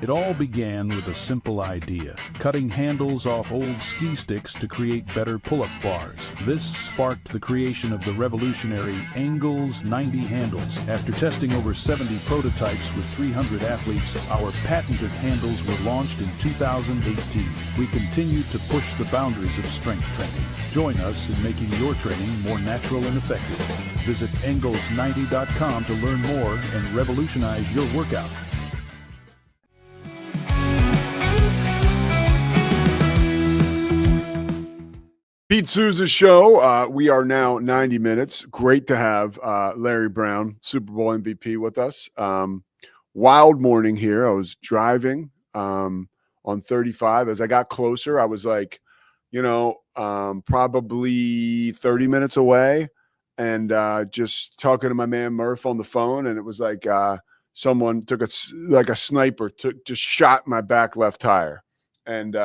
It all began with a simple idea, cutting handles off old ski sticks to create better pull-up bars. This sparked the creation of the revolutionary Engels 90 handles. After testing over 70 prototypes with 300 athletes, our patented handles were launched in 2018. We continue to push the boundaries of strength training. Join us in making your training more natural and effective. Visit Engels90.com to learn more and revolutionize your workout. Pete Sousa Show. We are now 90 minutes. Great to have Larry Brown, Super Bowl MVP, with us. Wild morning here. I was driving on 35. As I got closer, I was like, probably 30 minutes away, and just talking to my man Murph on the phone, and it was like someone took a sniper, just shot my back left tire, and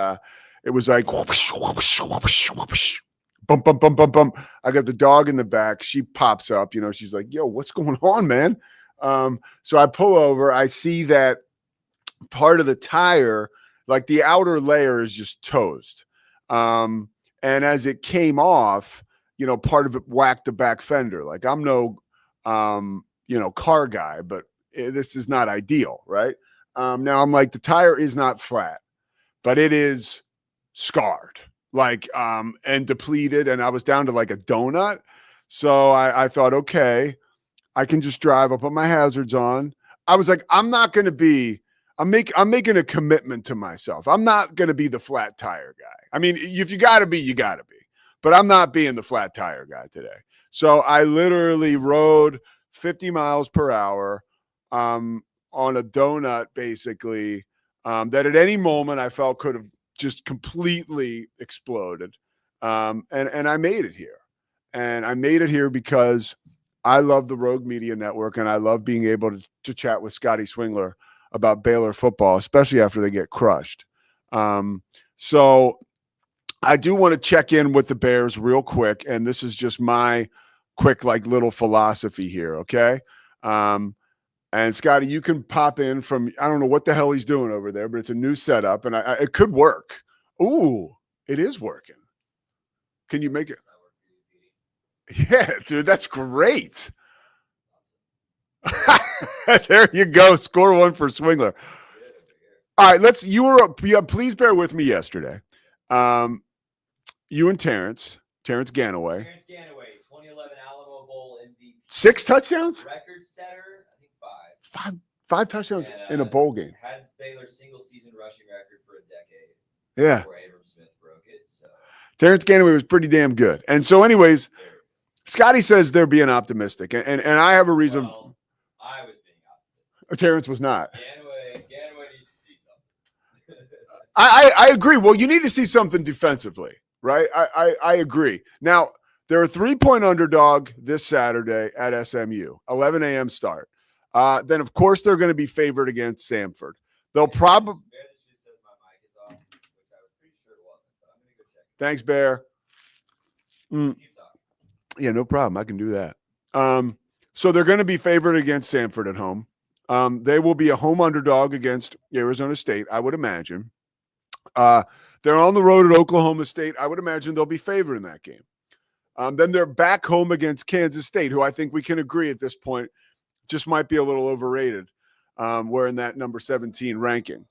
it was like whoosh, whoosh, whoosh, whoosh. Bump, bump, bump, bump, bump. I got the dog in the back. She pops up, she's like, yo, what's going on, man? So I pull over. I see that part of the tire, like the outer layer, is just toast. And as it came off, part of it whacked the back fender. Like, I'm no, car guy, but this is not ideal, right? Now I'm like, the tire is not flat, but it is scarred, and depleted. And I was down to like a donut. So I thought, okay, I can just drive. I'll put my hazards on. I was like, I'm making a commitment to myself. I'm not going to be the flat tire guy. I mean, if you got to be, you got to be. But I'm not being the flat tire guy today. So I literally rode 50 miles per hour on a donut, basically, that at any moment I felt could have just completely exploded. And I made it here. And I made it here because I love the Rogue Media Network, and I love being able to chat with Scotty Swingler about Baylor football, especially after they get crushed. So I do want to check in with the Bears real quick, and this is just my quick little philosophy here, okay? And Scotty, you can pop in from, I don't know what the hell he's doing over there, but it's a new setup, and it could work. Ooh, it is working. Can you make it? Yeah, dude, that's great. There you go. Score one for Swingler. All right, please bear with me yesterday. You and Terrence Ganaway. Terrence Ganaway, 2011 Alamo Bowl MVP. 6 touchdowns? Record setter, I think 5. Five touchdowns in a bowl game. Had Baylor's single season rushing record for a decade. Yeah. Before Abram Smith broke it. So. Terrence Ganaway was pretty damn good. And so anyways, Scotty says they're being optimistic. And I have a reason. Well, I was being optimistic. Terrence was not. Ganaway needs to see something. I agree. Well, you need to see something defensively, right? I agree. Now, they're a 3-point underdog this Saturday at SMU, 11 a.m. start. Then, of course, they're going to be favored against Samford. They'll probably. Thanks, Bear. Yeah, no problem. I can do that. So they're going to be favored against Samford at home. They will be a home underdog against Arizona State, I would imagine. They're on the road at Oklahoma State. I would imagine they'll be favored in that game. Then they're back home against Kansas State, who I think we can agree at this point just might be a little overrated. We're in that number 17 ranking.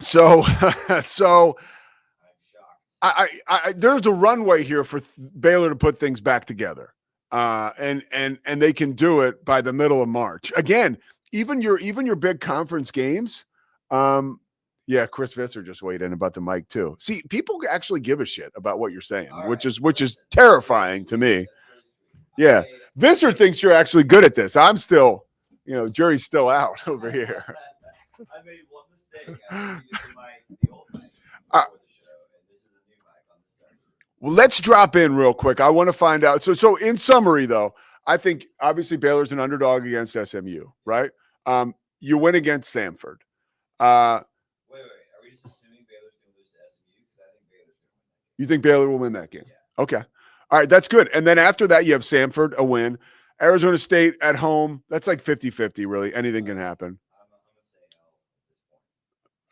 So I there's a runway here for Baylor to put things back together. And they can do it by the middle of March. Again, even your big conference games. Yeah, Chris Visser just weighed in about the mic too. See, people actually give a shit about what you're saying, which is terrifying to me. Yeah, Visser thinks you're actually good at this. I'm still, jury's still out over here. I made one mistake. Well, let's drop in real quick. I want to find out. So in summary, though, I think obviously Baylor's an underdog against SMU, right? You win against Samford. Wait. Are we just assuming Baylor's going to lose to SMU? Because I think Baylor's going to win. You think Baylor will win that game? Yeah. Okay. All right, that's good. And then after that, you have Samford, a win. Arizona State at home. That's like 50-50, really. Anything can happen.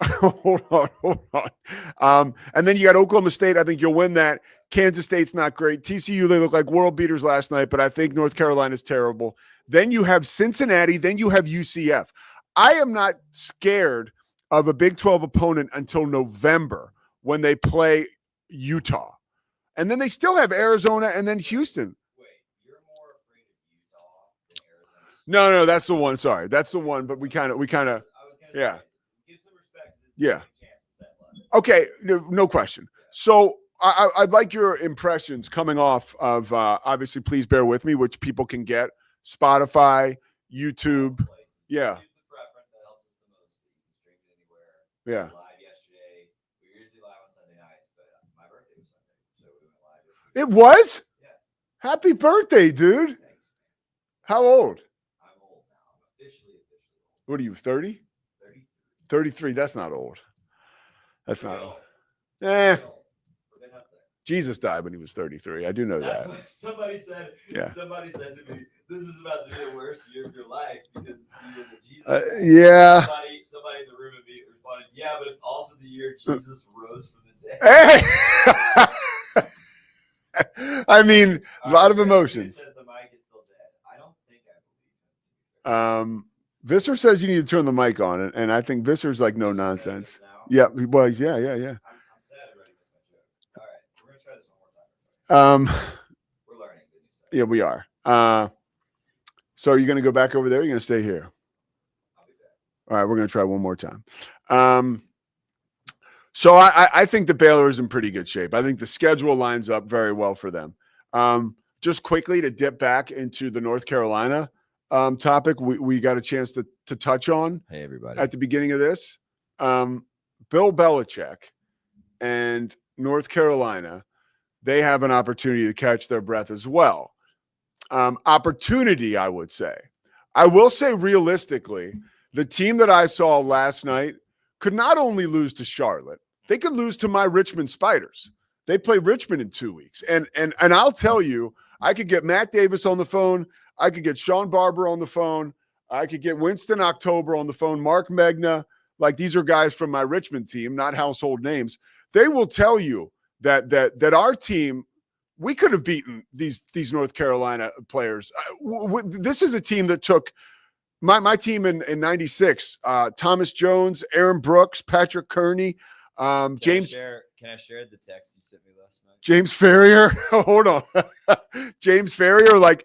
Hold on. And then you got Oklahoma State. I think you'll win that. Kansas State's not great. TCU, they look like world beaters last night, but I think North Carolina's terrible. Then you have Cincinnati. Then you have UCF. I am not scared of a Big 12 opponent until November when they play Utah. And then they still have Arizona and then Houston. Wait, you're more afraid of Utah than Arizona? No, that's the one. Sorry. That's the one, but we kind of, yeah. Give some respect to the Yeah. chance. Okay, no question. So I'd like your impressions coming off of, obviously, please bear with me, which people can get. Spotify, YouTube. Yeah. Yeah. Live yesterday. We were usually live on Sunday nights, but my birthday was Sunday, so we went live yesterday. It was? Yeah. Happy birthday, dude. Thanks. How old? I'm old now. I'm officially old. What are you, 30? 33. That's not old. That's not old. Jesus died when he was 33. I do know That's that. what somebody said. Yeah. Somebody said to me, "This is about to be the worst year of your life because it's the year that Jesus." Yeah. Somebody in the room immediately responded, "Yeah, but it's also the year Jesus rose from the dead." Hey. I mean, a lot of emotions. Says the mic is still dead. I don't think I believe it. Visser says you need to turn the mic on, and I think Visser's like no nonsense. Yeah, well, yeah. I'm sad everybody missed my joke. All right, we're gonna try this one more time. We're learning. Yeah, we are. So are you going to go back over there? Or are you going to stay here? I'll be back. All right, we're going to try one more time. So I think the Baylor is in pretty good shape. I think the schedule lines up very well for them. Just quickly to dip back into the North Carolina topic we got a chance to touch on. Hey, everybody. At the beginning of this. Bill Belichick and North Carolina, they have an opportunity to catch their breath as well. Opportunity, I would say. I will say realistically, the team that I saw last night could not only lose to Charlotte, they could lose to my Richmond Spiders. They play Richmond in 2 weeks. And I'll tell you, I could get Matt Davis on the phone. I could get Sean Barber on the phone. I could get Winston October on the phone, Mark Megna. Like, these are guys from my Richmond team, not household names. They will tell you that our team, we could have beaten these North Carolina players. This is a team that took my team in 96, Thomas Jones, Aaron Brooks, Patrick Kearney, James. Can I share the text you sent me last night? James Ferrier. Hold on. James Ferrier. Like,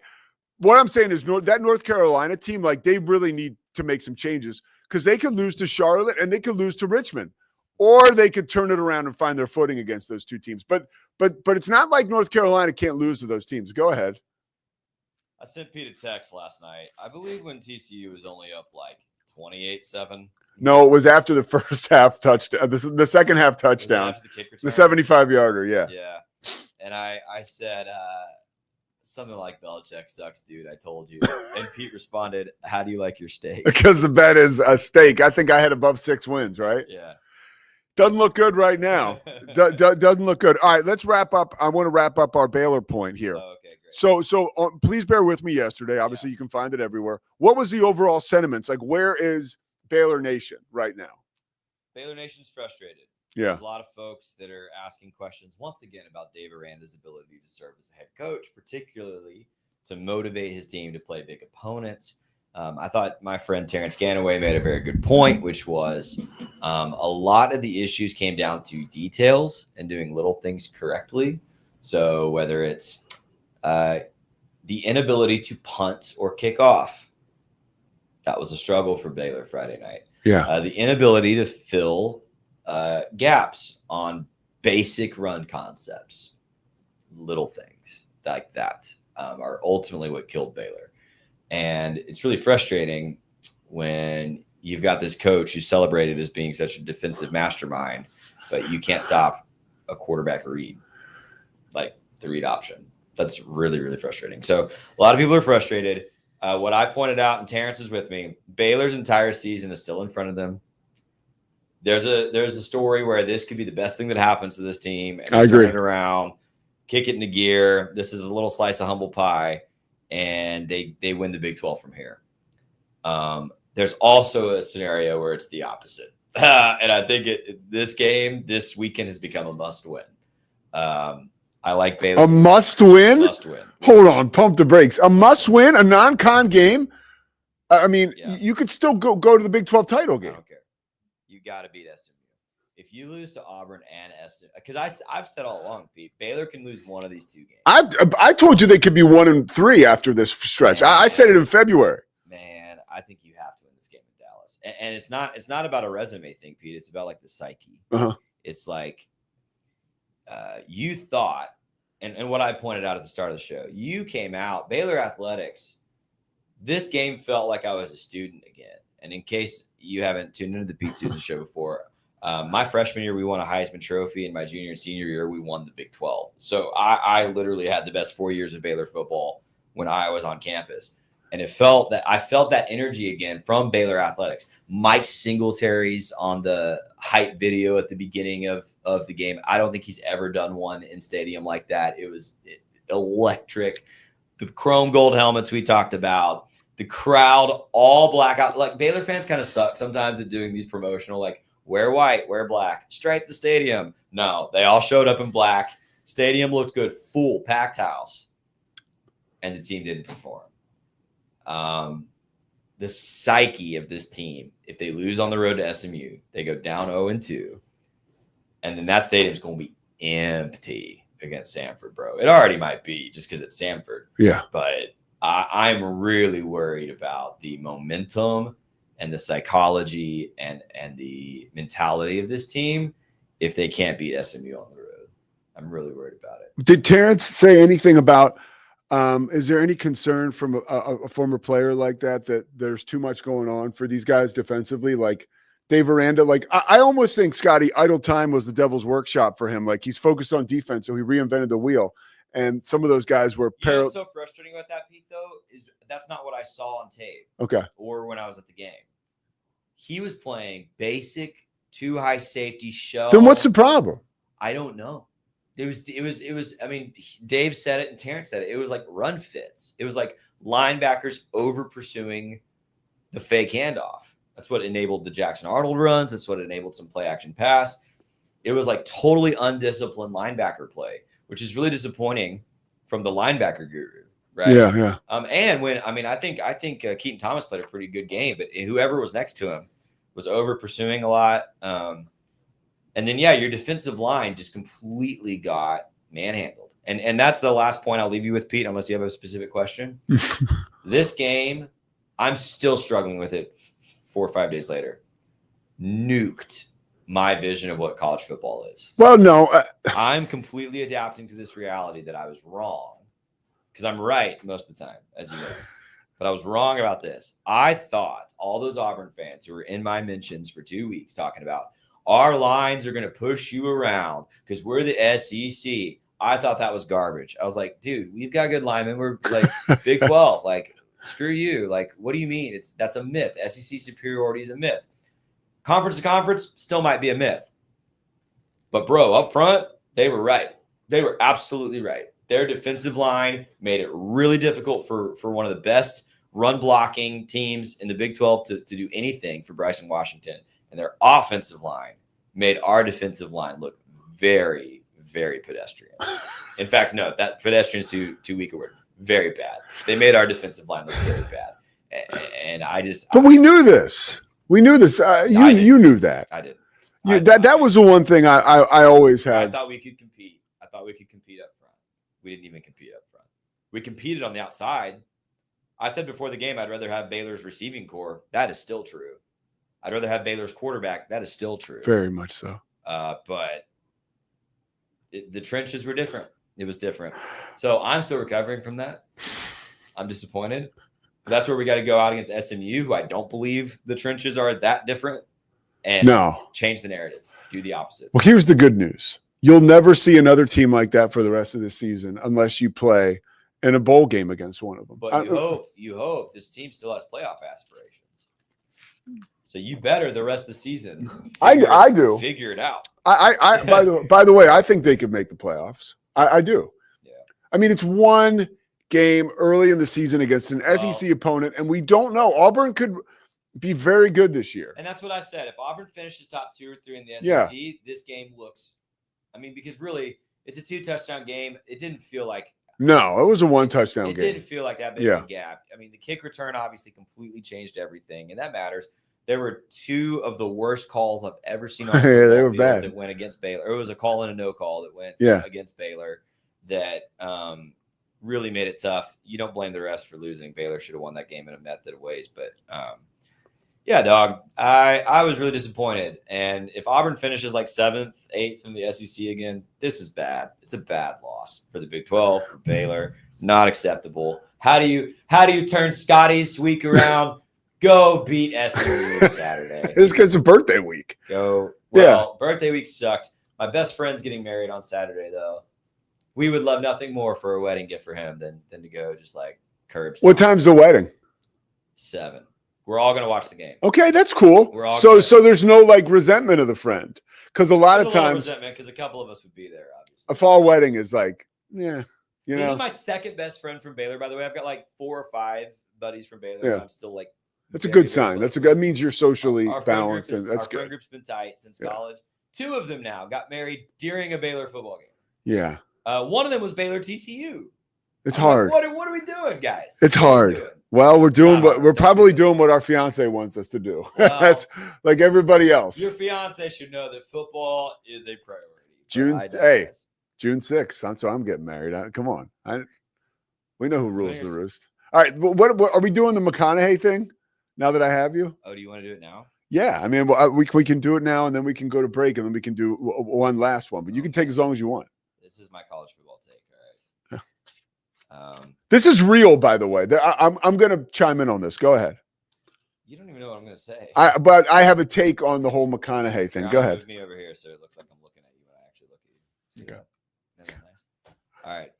what I'm saying is that North Carolina team, like, they really need to make some changes because they could lose to Charlotte and they could lose to Richmond, or they could turn it around and find their footing against those two teams. But it's not like North Carolina can't lose to those teams. Go ahead. I sent Pete a text last night. I believe when TCU was only up like 28-7. No, it was after the first half touchdown. The second half touchdown. The 75-yarder, yeah. Yeah. And I said something like, "Belichick sucks, dude. I told you." And Pete responded, "How do you like your steak?" Because the bet is a steak. I think I had above 6 wins, right? Yeah. Doesn't look good right now. Doesn't look good. All right, let's wrap up. I want to wrap up our Baylor point here. Oh, okay, great. So please bear with me yesterday. Obviously, you can find it everywhere. What was the overall sentiments? Like, where is Baylor Nation right now? Baylor Nation's frustrated. Yeah. There's a lot of folks that are asking questions once again about Dave Aranda's ability to serve as a head coach, particularly to motivate his team to play big opponents. I thought my friend Terrence Ganaway made a very good point, which was a lot of the issues came down to details and doing little things correctly. So whether it's the inability to punt or kick off, that was a struggle for Baylor Friday night. Yeah. The inability to fill gaps on basic run concepts, little things like that are ultimately what killed Baylor. And it's really frustrating when you've got this coach who's celebrated as being such a defensive mastermind, but you can't stop a quarterback read. like the read option. That's really, really frustrating. So a lot of people are frustrated. What I pointed out, and Terrence is with me, Baylor's entire season is still in front of them. There's a story where this could be the best thing that happens to this team. And I agree. Turn it around, kick it into gear. This is a little slice of humble pie, and they win the Big 12 from here. There's also a scenario where it's the opposite. And I think this game, this weekend has become a must-win. I like Baylor. A must-win? Must-win. Hold on, pump the brakes. A must-win, a non-con game? I mean, you could still go to the Big 12 title game. I don't care. You got to beat SMU. If you lose to Auburn and SMU, because I've said all along, Pete, Baylor can lose one of these two games. I told you they could be 1-3 after this stretch. I said it in February. Man, I think you have to win this game in Dallas. And it's not about a resume thing, Pete. It's about like the psyche. It's like you thought, and what I pointed out at the start of the show, you came out, Baylor Athletics, this game felt like I was a student again. And in case you haven't tuned into the Pete Sousa show before, my freshman year, we won a Heisman Trophy, and my junior and senior year, we won the Big 12. So I literally had the best 4 years of Baylor football when I was on campus. And I felt that energy again from Baylor Athletics. Mike Singletary's on the hype video at the beginning of the game. I don't think he's ever done one in stadium like that. It was electric. The chrome gold helmets we talked about, the crowd all blackout. Like Baylor fans kind of suck sometimes at doing these promotional, like wear white, wear black, stripe the stadium. No, they all showed up in black. Stadium looked good, full, packed house. And the team didn't perform. The psyche of this team, if they lose on the road to SMU, they go down 0-2, and then that stadium's going to be empty against Samford, bro. It already might be just because it's Samford. Yeah. But I'm really worried about the momentum and the psychology and the mentality of this team if they can't beat SMU on the road. I'm really worried about it. Did Terrence say anything about is there any concern from a former player like that there's too much going on for these guys defensively? Like Dave Aranda, like I almost think Scotty idle time was the devil's workshop for him. Like he's focused on defense, so he reinvented the wheel. And some of those guys were what's so frustrating about that, Pete, though, is that's not what I saw on tape. Okay. Or when I was at the game. He was playing basic 2 high safety shell. Then what's the problem? I don't know. It was, I mean, Dave said it and Terrence said it. It was like run fits. It was like linebackers over pursuing the fake handoff. That's what enabled the Jackson Arnold runs. That's what enabled some play action pass. It was like totally undisciplined linebacker play, which is really disappointing from the linebacker guru, right? Yeah, yeah. I think Keaton Thomas played a pretty good game, but whoever was next to him was over pursuing a lot. And then, your defensive line just completely got manhandled. And that's the last point I'll leave you with, Pete, unless you have a specific question. This game, I'm still struggling with it 4 or 5 days later. Nuked my vision of what college football is. Well, no. I'm completely adapting to this reality that I was wrong, because I'm right most of the time, as you know. But I was wrong about this. I thought all those Auburn fans who were in my mentions for 2 weeks talking about our lines are going to push you around because we're the SEC. I thought that was garbage. I was like, dude, we've got good linemen. We're like Big 12. Like, screw you. Like, what do you mean? That's a myth. SEC superiority is a myth. Conference to conference still might be a myth. But, bro, up front, they were right. They were absolutely right. Their defensive line made it really difficult for one of the best run blocking teams in the Big 12 to do anything for Bryson Washington. And their offensive line made our defensive line look very, very pedestrian. In fact, no, that pedestrian is too weak a word. Very bad. They made our defensive line look very bad. And But we knew this. We knew this. You knew that. I did. That was the one thing I always had. I thought we could compete. I thought we could compete up front. We didn't even compete up front. We competed on the outside. I said before the game, I'd rather have Baylor's receiving core. That is still true. I'd rather have Baylor's quarterback. That is still true. Very much so. But the trenches were different. It was different. So I'm still recovering from that. I'm disappointed. But that's where we got to go out against SMU, who I don't believe the trenches are that different. And change the narrative. Do the opposite. Well, here's the good news. You'll never see another team like that for the rest of the season unless you play in a bowl game against one of them. But you hope this team still has playoff aspirations. So you better the rest of the season. I do. Figure it out. By the way, I think they could make the playoffs. I do. Yeah. I mean, it's one game early in the season against an SEC opponent, and we don't know. Auburn could be very good this year. And that's what I said. If Auburn finishes top 2 or 3 in the SEC, this game looks. I mean, because really, it's a 2-touchdown game. It didn't feel like. No, it was a 1-touchdown game. It didn't feel like that big of a gap. I mean, the kick return obviously completely changed everything, and that matters. There were 2 of the worst calls I've ever seen on the they were bad. That went against Baylor. It was a call and a no call that went against Baylor that really made it tough. You don't blame the refs for losing. Baylor should have won that game in a method of ways, but yeah, dog. I was really disappointed. And if Auburn finishes like 7th, 8th in the SEC again, this is bad. It's a bad loss for the Big 12, for Baylor. Not acceptable. How do you turn Scotty's week around? Go beat SMU Saturday. It's because of birthday week. Birthday week sucked. My best friend's getting married on Saturday, though. We would love nothing more for a wedding gift for him than to go just like curbs. What time's the wedding? 7. We're all gonna watch the game. Okay, that's cool. So there's no like resentment of the friend, because a lot of times resentment because a couple of us would be there. Obviously, a fall wedding is like, you This know. is my second best friend from Baylor, by the way. I've got like 4 or 5 buddies from Baylor. Yeah. I'm still like. That's a good sign. That means you're socially balanced, and that's our friend good. group's been tight since college. 2 of them now got married during a Baylor football game. Yeah, one of them was Baylor TCU. it's hard. Like, what are we doing, guys? It's hard. Well, we're probably doing what our fiance wants us to do. Well, That's like everybody else. Your fiance should know that football is a priority. June 6th. That's why I'm getting married. Come on, we know who rules the roost. All right, what are we doing the McConaughey thing? Now that I have you. Oh, do you want to do it now? Yeah, I mean, we can do it now, and then we can go to break, and then we can do one last one. But you can take as long as you want. This is my college football take. All right. This is real, by the way. I'm going to chime in on this. Go ahead. You don't even know what I'm going to say. But I have a take on the whole McConaughey thing. Go ahead. Move me over here so it looks like I'm looking at you when I actually look at you. See that? Isn't that nice? All right.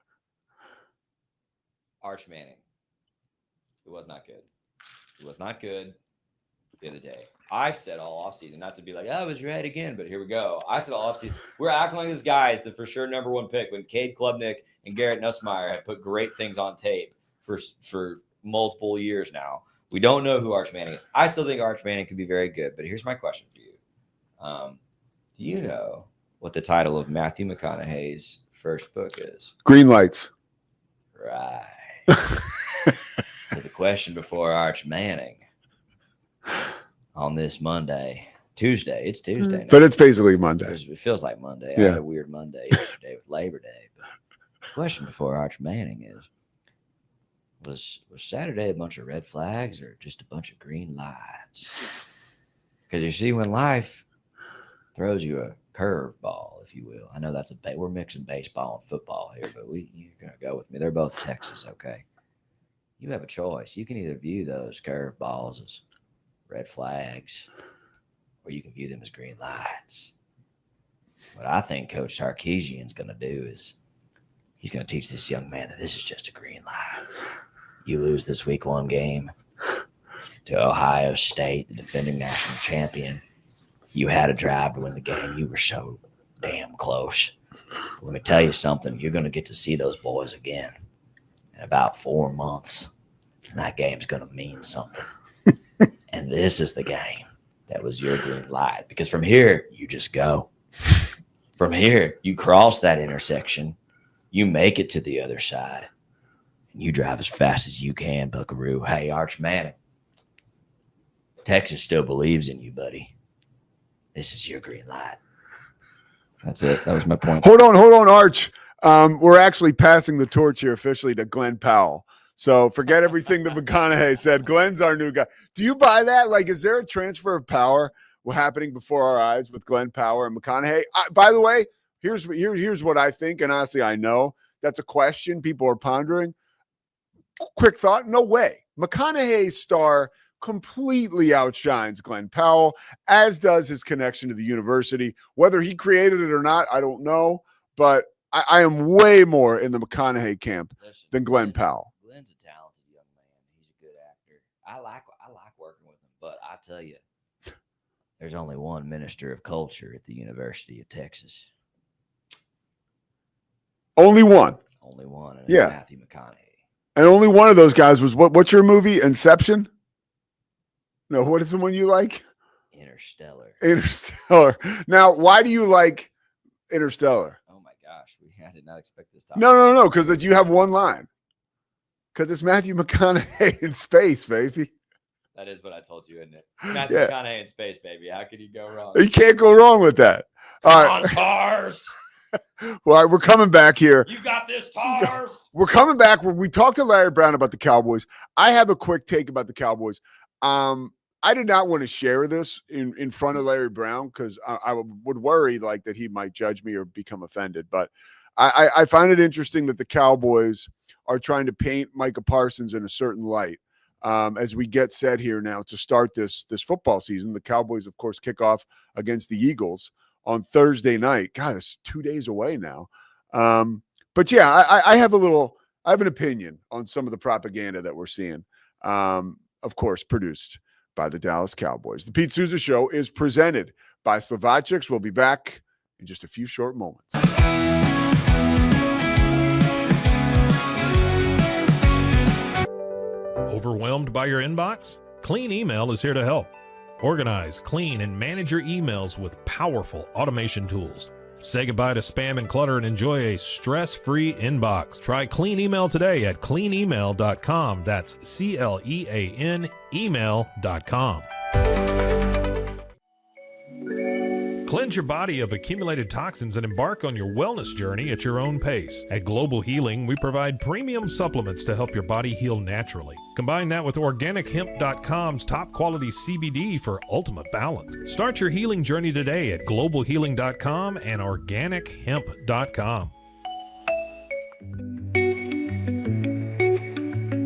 Arch Manning. It was not good. It was not good the other day. I've said all offseason, not to be like, I was right again, but here we go. I said all offseason, we're acting like this guy is the for sure number 1 pick when Cade Klubnik and Garrett Nussmeier have put great things on tape for multiple years now. We don't know who Arch Manning is. I still think Arch Manning could be very good, but here's my question for you. Do you know what the title of Matthew McConaughey's first book is? Green Lights. Right. So the question before Arch Manning on this Tuesday. It's Tuesday now. But it's basically Monday. It feels like Monday. Yeah. I had a weird Monday yesterday with Labor Day. But the question before Arch Manning was Saturday a bunch of red flags or just a bunch of green lights? Because you see, when life throws you a curveball, if you will. I know we're mixing baseball and football here, but you're gonna go with me. They're both Texas, okay? You have a choice. You can either view those curveballs as red flags, or you can view them as green lights. What I think Coach Sarkisian's going to do is he's going to teach this young man that this is just a green light. You lose this week 1 game to Ohio State, the defending national champion. You had a drive to win the game. You were so damn close. But let me tell you something. You're going to get to see those boys again in about 4 months. And that game's going to mean something. And this is the game that was your green light. Because from here, you just go. From here, you cross that intersection. You make it to the other side. And you drive as fast as you can, Buckaroo. Hey, Arch Manning. Texas still believes in you, buddy. This is your green light. That's it. That was my point. Hold on, Arch. We're actually passing the torch here officially to Glenn Powell. So forget everything that McConaughey said. Glenn's our new guy. Do you buy that? Like, is there a transfer of power happening before our eyes with Glenn Powell and McConaughey? By the way, here's what I think, and honestly, I know that's a question people are pondering. Quick thought: no way. McConaughey's star completely outshines Glenn Powell, as does his connection to the university. Whether he created it or not, I don't know, but I am way more in the McConaughey camp than Glenn Powell. Glenn's a talented young man. He's a good actor. I like working with him, but I tell you, there's only one minister of culture at the University of Texas. Only one. Only one. And Yeah. Matthew McConaughey. And only one of those guys was what's your movie? Inception? No, what is the one you like? Interstellar. Now, why do you like Interstellar? Oh my gosh, I did not expect this time. No, because you have one line. Because it's Matthew McConaughey in space, baby. That is what I told you, isn't it? Matthew McConaughey in space, baby. How could you go wrong? You can't go wrong with that. All right. Come on, Tars. All right, we're coming back here. You got this, Tars. We're coming back. We talked to Larry Brown about the Cowboys. I have a quick take about the Cowboys. I did not want to share this in front of Larry Brown because I would worry that he might judge me or become offended. But I find it interesting that the Cowboys are trying to paint Micah Parsons in a certain light. As we get set here now to start this football season, the Cowboys, of course, kick off against the Eagles on Thursday night. God, it's 2 days away now. But yeah, I have an opinion on some of the propaganda that we're seeing. Of course, produced by the Dallas Cowboys. The Pete Sousa Show is presented by Slovacics. We'll be back in just a few short moments. Overwhelmed by your inbox? Clean Email is here to help. Organize, clean, and manage your emails with powerful automation tools. Say goodbye to spam and clutter and enjoy a stress-free inbox. Try Clean Email today at cleanemail.com. That's CLEAN email.com. Cleanse your body of accumulated toxins and embark on your wellness journey at your own pace. At Global Healing, we provide premium supplements to help your body heal naturally. Combine that with OrganicHemp.com's top quality CBD for ultimate balance. Start your healing journey today at GlobalHealing.com and OrganicHemp.com.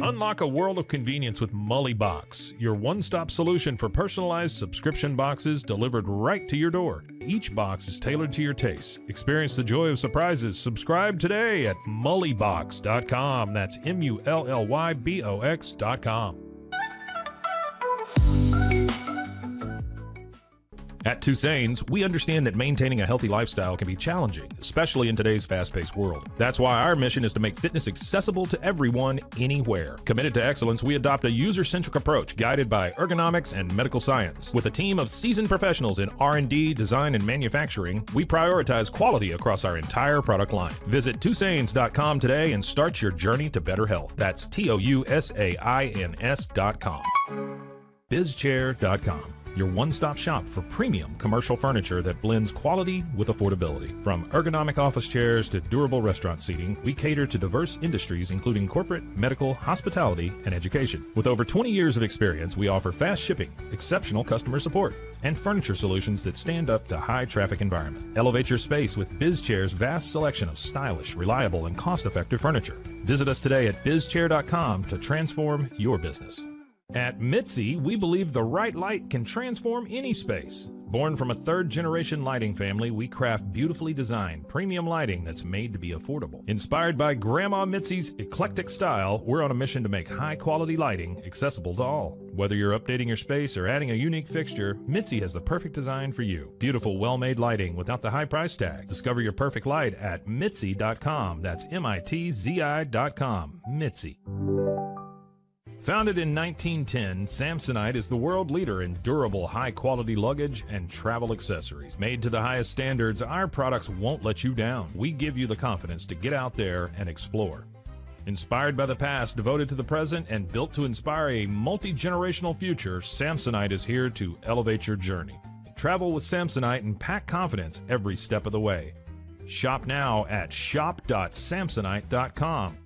Unlock a world of convenience with Mully Box, your one-stop solution for personalized subscription boxes delivered right to your door. Each box is tailored to your tastes. Experience the joy of surprises. Subscribe today at mullybox.com. That's MULLYBOX.com. At Tusain's, we understand that maintaining a healthy lifestyle can be challenging, especially in today's fast-paced world. That's why our mission is to make fitness accessible to everyone, anywhere. Committed to excellence, we adopt a user-centric approach guided by ergonomics and medical science. With a team of seasoned professionals in R&D, design, and manufacturing, we prioritize quality across our entire product line. Visit Tusains.com today and start your journey to better health. That's TOUSAINS.com. BizChair.com. Your one-stop shop for premium commercial furniture that blends quality with affordability. From ergonomic office chairs to durable restaurant seating, we cater to diverse industries including corporate, medical, hospitality, and education. With over 20 years of experience, we offer fast shipping, exceptional customer support, and furniture solutions that stand up to high-traffic environment. Elevate your space with BizChair's vast selection of stylish, reliable, and cost-effective furniture. Visit us today at BizChair.com to transform your business. At Mitzi, we believe the right light can transform any space. Born from a third-generation lighting family, we craft beautifully designed, premium lighting that's made to be affordable. Inspired by Grandma Mitzi's eclectic style, we're on a mission to make high-quality lighting accessible to all. Whether you're updating your space or adding a unique fixture, Mitzi has the perfect design for you. Beautiful, well-made lighting without the high price tag. Discover your perfect light at Mitzi.com. That's MITZI.com. Mitzi. Founded in 1910, Samsonite is the world leader in durable, high-quality luggage and travel accessories. Made to the highest standards, our products won't let you down. We give you the confidence to get out there and explore. Inspired by the past, devoted to the present, and built to inspire a multi-generational future, Samsonite is here to elevate your journey. Travel with Samsonite and pack confidence every step of the way. Shop now at shop.samsonite.com.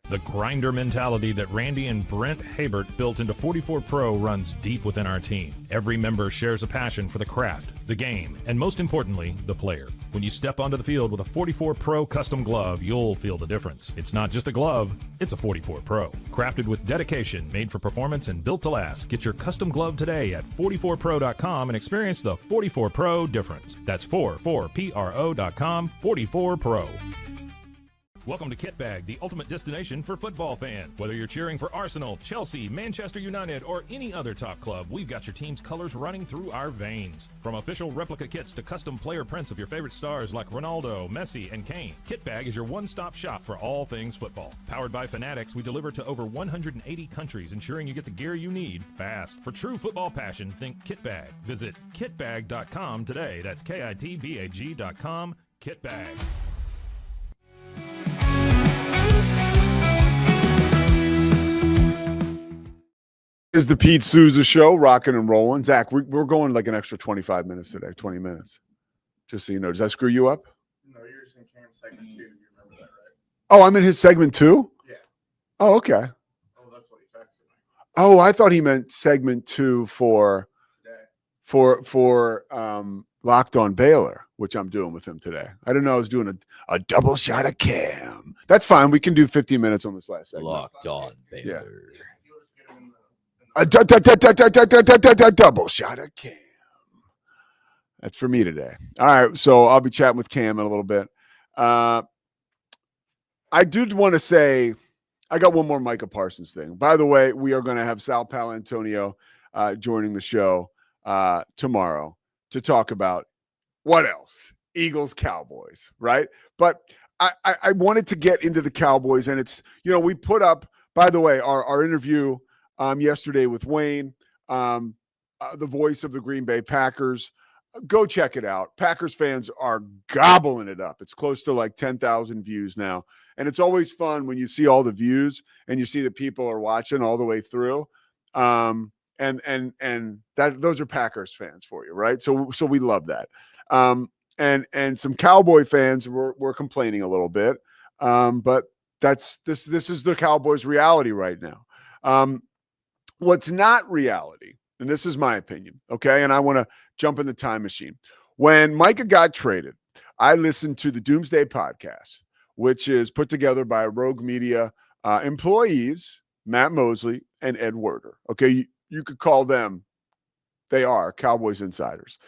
The grinder mentality that Randy and Brent Habert built into 44 Pro runs deep within our team. Every member shares a passion for the craft, the game, and most importantly, the player. When you step onto the field with a 44 Pro custom glove, you'll feel the difference. It's not just a glove, it's a 44 Pro. Crafted with dedication, made for performance, and built to last. Get your custom glove today at 44pro.com and experience the 44 Pro difference. That's 44pro.com, 44 Pro. Welcome to Kitbag, the ultimate destination for football fans. Whether you're cheering for Arsenal, Chelsea, Manchester United, or any other top club, we've got your team's colors running through our veins. From official replica kits to custom player prints of your favorite stars like Ronaldo, Messi, and Kane, Kitbag is your one-stop shop for all things football. Powered by Fanatics, we deliver to over 180 countries, ensuring you get the gear you need fast. For true football passion, think Kitbag. Visit kitbag.com today. That's kitbag.com. Kitbag. Is the Pete Sousa Show, rocking and rolling. Zach, we're going like an extra 25 minutes today, 20 minutes. Just so you know. Does that screw you up? No, you're just in Cam's segment 2. You remember that, right? Oh, I'm in his segment 2? Yeah. Oh, okay. Oh, that's what he texted me. Oh, I thought he meant segment 2 for Locked on Baylor, which I'm doing with him today. I didn't know I was doing a double shot of Cam. That's fine. We can do 15 minutes on this last segment. Locked on Baylor. Yeah. A double shot of Cam. That's for me today. All right, so I'll be chatting with Cam in a little bit. I do want to say I got one more Micah Parsons thing. By the way, we are going to have Sal Palantonio joining the show tomorrow to talk about what else? Eagles, Cowboys, right? But I wanted to get into the Cowboys, and it's, we put up, by the way, our interview yesterday with Wayne, the voice of the Green Bay Packers. Go check it out. Packers fans are gobbling it up. It's close to like 10,000 views now. And it's always fun when you see all the views and you see that people are watching all the way through. And that those are Packers fans for you, right? So we love that. And some Cowboy fans were complaining a little bit. But this is the Cowboys reality right now. What's not reality, and this is my opinion, okay? And I want to jump in the time machine. When Micah got traded, I listened to the Doomsday Podcast, which is put together by Rogue Media employees, Matt Mosley and Ed Werder. Okay, you could call them, they are Cowboys insiders.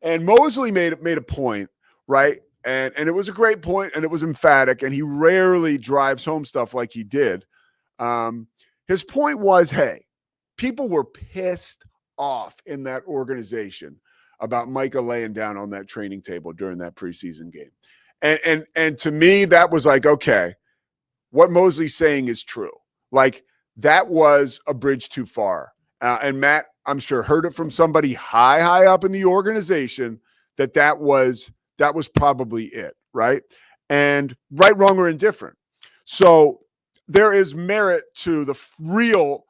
And Mosley made a point, right? And it was a great point, and it was emphatic, and he rarely drives home stuff like he did. His point was, hey, people were pissed off in that organization about Micah laying down on that training table during that preseason game. And to me, that was like, okay, what Mosley's saying is true. Like, that was a bridge too far. And Matt, I'm sure, heard it from somebody high up in the organization that was probably it, right? And right, wrong, or indifferent. So there is merit to the real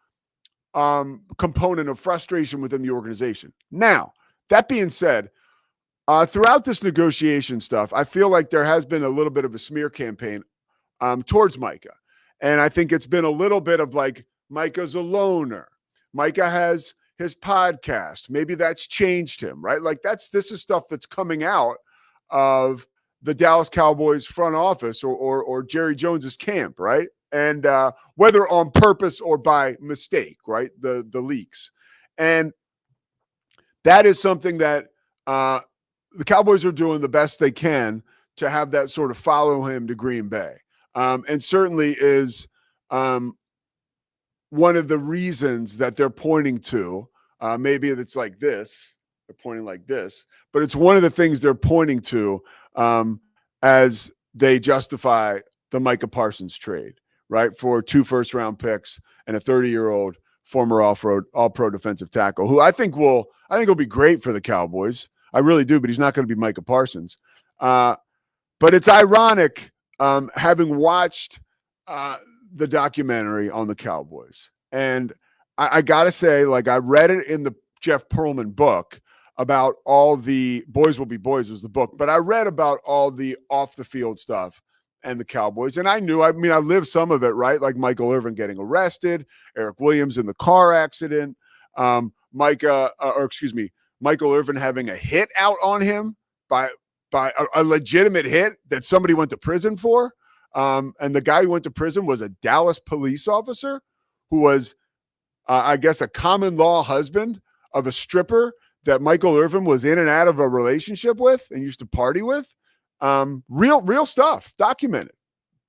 component of frustration within the organization. Now, that being said, throughout this negotiation stuff, I feel like there has been a little bit of a smear campaign towards Micah. And I think it's been a little bit of like, Micah's a loner. Micah has his podcast. Maybe that's changed him, right? Like this is stuff that's coming out of the Dallas Cowboys front office or Jerry Jones's camp, right? And whether on purpose or by mistake, right? The leaks. And that is something that the Cowboys are doing the best they can to have that sort of follow him to Green Bay. And certainly is one of the reasons that they're pointing to. Maybe it's like this. They're pointing like this. But it's one of the things they're pointing to as they justify the Micah Parsons trade. Right, for 2 first-round picks and a 30-year-old former all-pro defensive tackle, who I think will be great for the Cowboys. I really do, but he's not going to be Micah Parsons. But it's ironic having watched the documentary on the Cowboys, and I got to say, like, I read it in the Jeff Pearlman book about all the Boys Will Be Boys was the book, but I read about all the off-the-field stuff and the Cowboys. And I lived some of it, right? Like Michael Irvin getting arrested, Eric Williams in the car accident, Michael Irvin having a hit out on him by a legitimate hit that somebody went to prison for. And the guy who went to prison was a Dallas police officer who was, I guess, a common law husband of a stripper that Michael Irvin was in and out of a relationship with and used to party with. Real stuff, documented,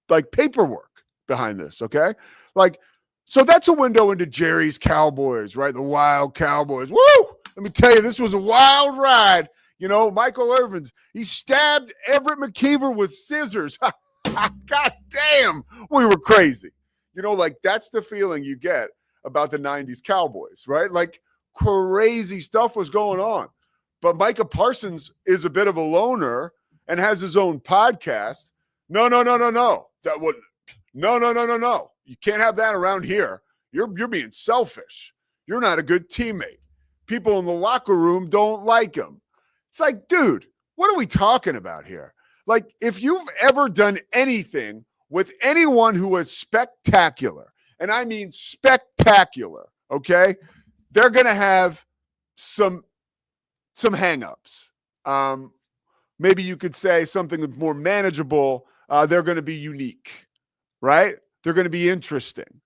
like paperwork behind this. Okay. Like, so that's a window into Jerry's Cowboys, right? The wild Cowboys. Woo! Let me tell you, this was a wild ride. You know, Michael Irvin's, he stabbed Everett McKeever with scissors. God damn, we were crazy. You know, like that's the feeling you get about the 90s Cowboys, right? Like crazy stuff was going on. But Micah Parsons is a bit of a loner and has his own podcast. No. That wouldn't. No. You can't have that around here. You're being selfish. You're not a good teammate. People in the locker room don't like him. It's like, dude, what are we talking about here? Like, if you've ever done anything with anyone who is spectacular, and I mean spectacular, okay, they're going to have some hangups. Maybe you could say something that's more manageable. They're going to be unique, right? They're going to be interesting.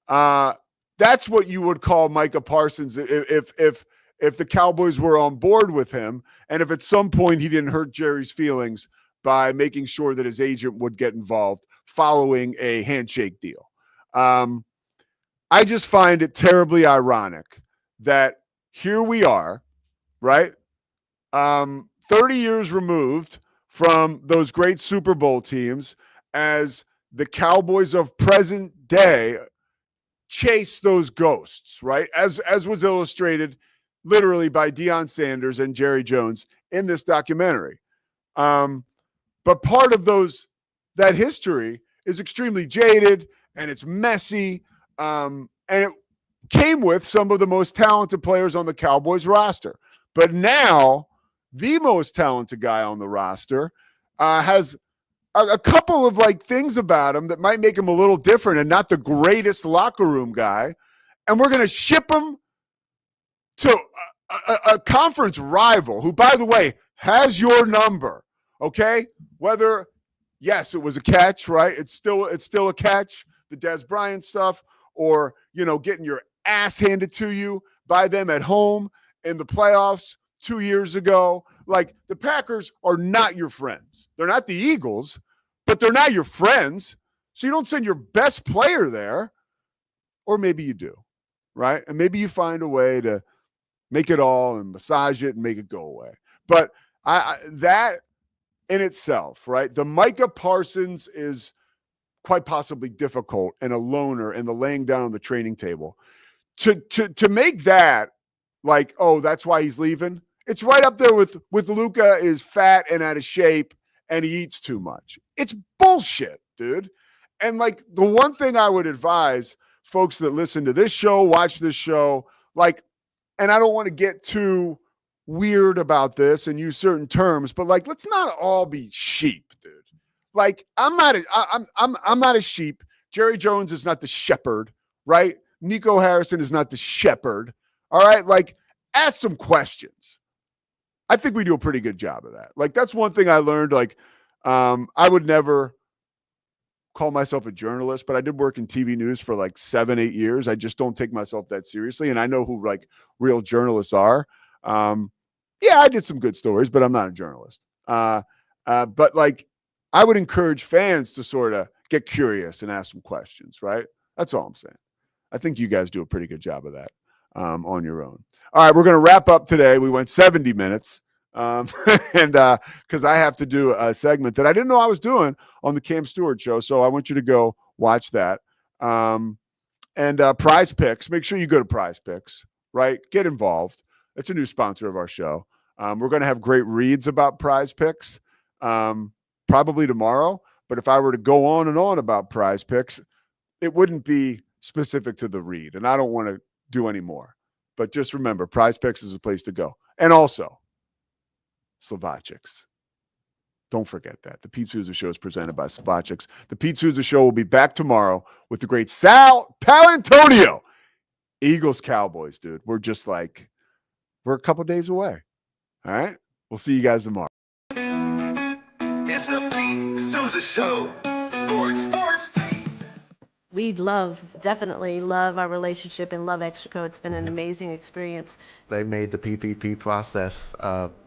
That's what you would call Micah Parsons if the Cowboys were on board with him, and if at some point he didn't hurt Jerry's feelings by making sure that his agent would get involved following a handshake deal. I just find it terribly ironic that here we are, right? 30 years removed from those great Super Bowl teams, as the Cowboys of present day chase those ghosts, right? As was illustrated literally by Deion Sanders and Jerry Jones in this documentary. But part of that history is extremely jaded and it's messy. And it came with some of the most talented players on the Cowboys roster. But now the most talented guy on the roster has a couple of like things about him that might make him a little different and not the greatest locker room guy. And we're going to ship him to a conference rival who, by the way, has your number. Okay. Whether, yes, it was a catch, right? It's still a catch, the Dez Bryant stuff, or, you know, getting your ass handed to you by them at home in the playoffs 2 years ago. Like, the Packers are not your friends. They're not the Eagles, but they're not your friends. So you don't send your best player there, or maybe you do, right? And maybe you find a way to make it all and massage it and make it go away. But that in itself, right? The Micah Parsons is quite possibly difficult and a loner and the laying down on the training table. To make that like, oh, that's why he's leaving. It's right up there with Luka is fat and out of shape and he eats too much. It's bullshit, dude. And like, the one thing I would advise folks that listen to this show, watch this show, like, and I don't want to get too weird about this and use certain terms, but like, let's not all be sheep, dude. Like, I'm not a sheep. Jerry Jones is not the shepherd, right? Nico Harrison is not the shepherd. All right. Like, ask some questions. I think we do a pretty good job of that. Like, that's one thing I learned. Like, I would never call myself a journalist, but I did work in TV news for like 7-8 years. I just don't take myself that seriously. And I know who like real journalists are. Yeah, I did some good stories, but I'm not a journalist. But like, I would encourage fans to sort of get curious and ask some questions, right? That's all I'm saying. I think you guys do a pretty good job of that on your own. All right, we're going to wrap up today. We went 70 minutes. And because I have to do a segment that I didn't know I was doing on the Cam Stewart show. So I want you to go watch that. And Prize Picks, make sure you go to Prize Picks, right? Get involved. It's a new sponsor of our show. We're going to have great reads about Prize Picks probably tomorrow. But if I were to go on and on about Prize Picks, it wouldn't be specific to the read. And I don't want to do any more. But just remember, Prize Picks is a place to go. And also, Slovakics. Don't forget that. The Pete Sousa Show is presented by Savachix. The Pete Sousa Show will be back tomorrow with the great Sal Palantonio. Eagles Cowboys, dude. We're a couple days away. All right? We'll see you guys tomorrow. It's the Pete Sousa Show. Sports. We definitely love our relationship and love Extra. It's been an amazing experience. They made the PPP process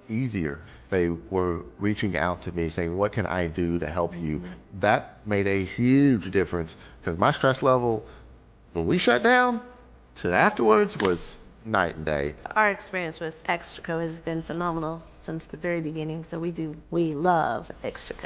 easier. They were reaching out to me saying, what can I do to help you? That made a huge difference because my stress level, when we shut down, to afterwards was night and day. Our experience with Extra has been phenomenal since the very beginning, so we love Extra.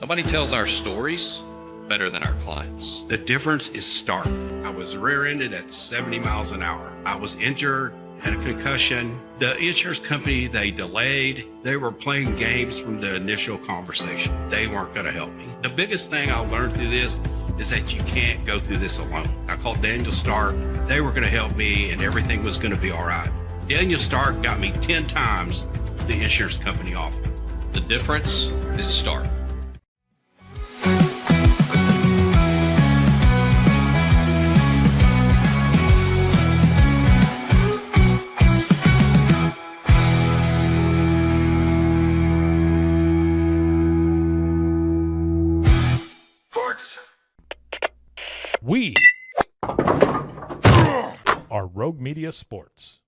Nobody tells our stories better than our clients. The difference is stark. I was rear-ended at 70 miles an hour. I was injured, had a concussion. The insurance company, they delayed. They were playing games from the initial conversation. They weren't going to help me. The biggest thing I learned through this is that you can't go through this alone. I called Daniel Stark. They were going to help me and everything was going to be all right. Daniel Stark got me 10 times the insurance company offered. The difference is stark. We are Rogue Media Sports.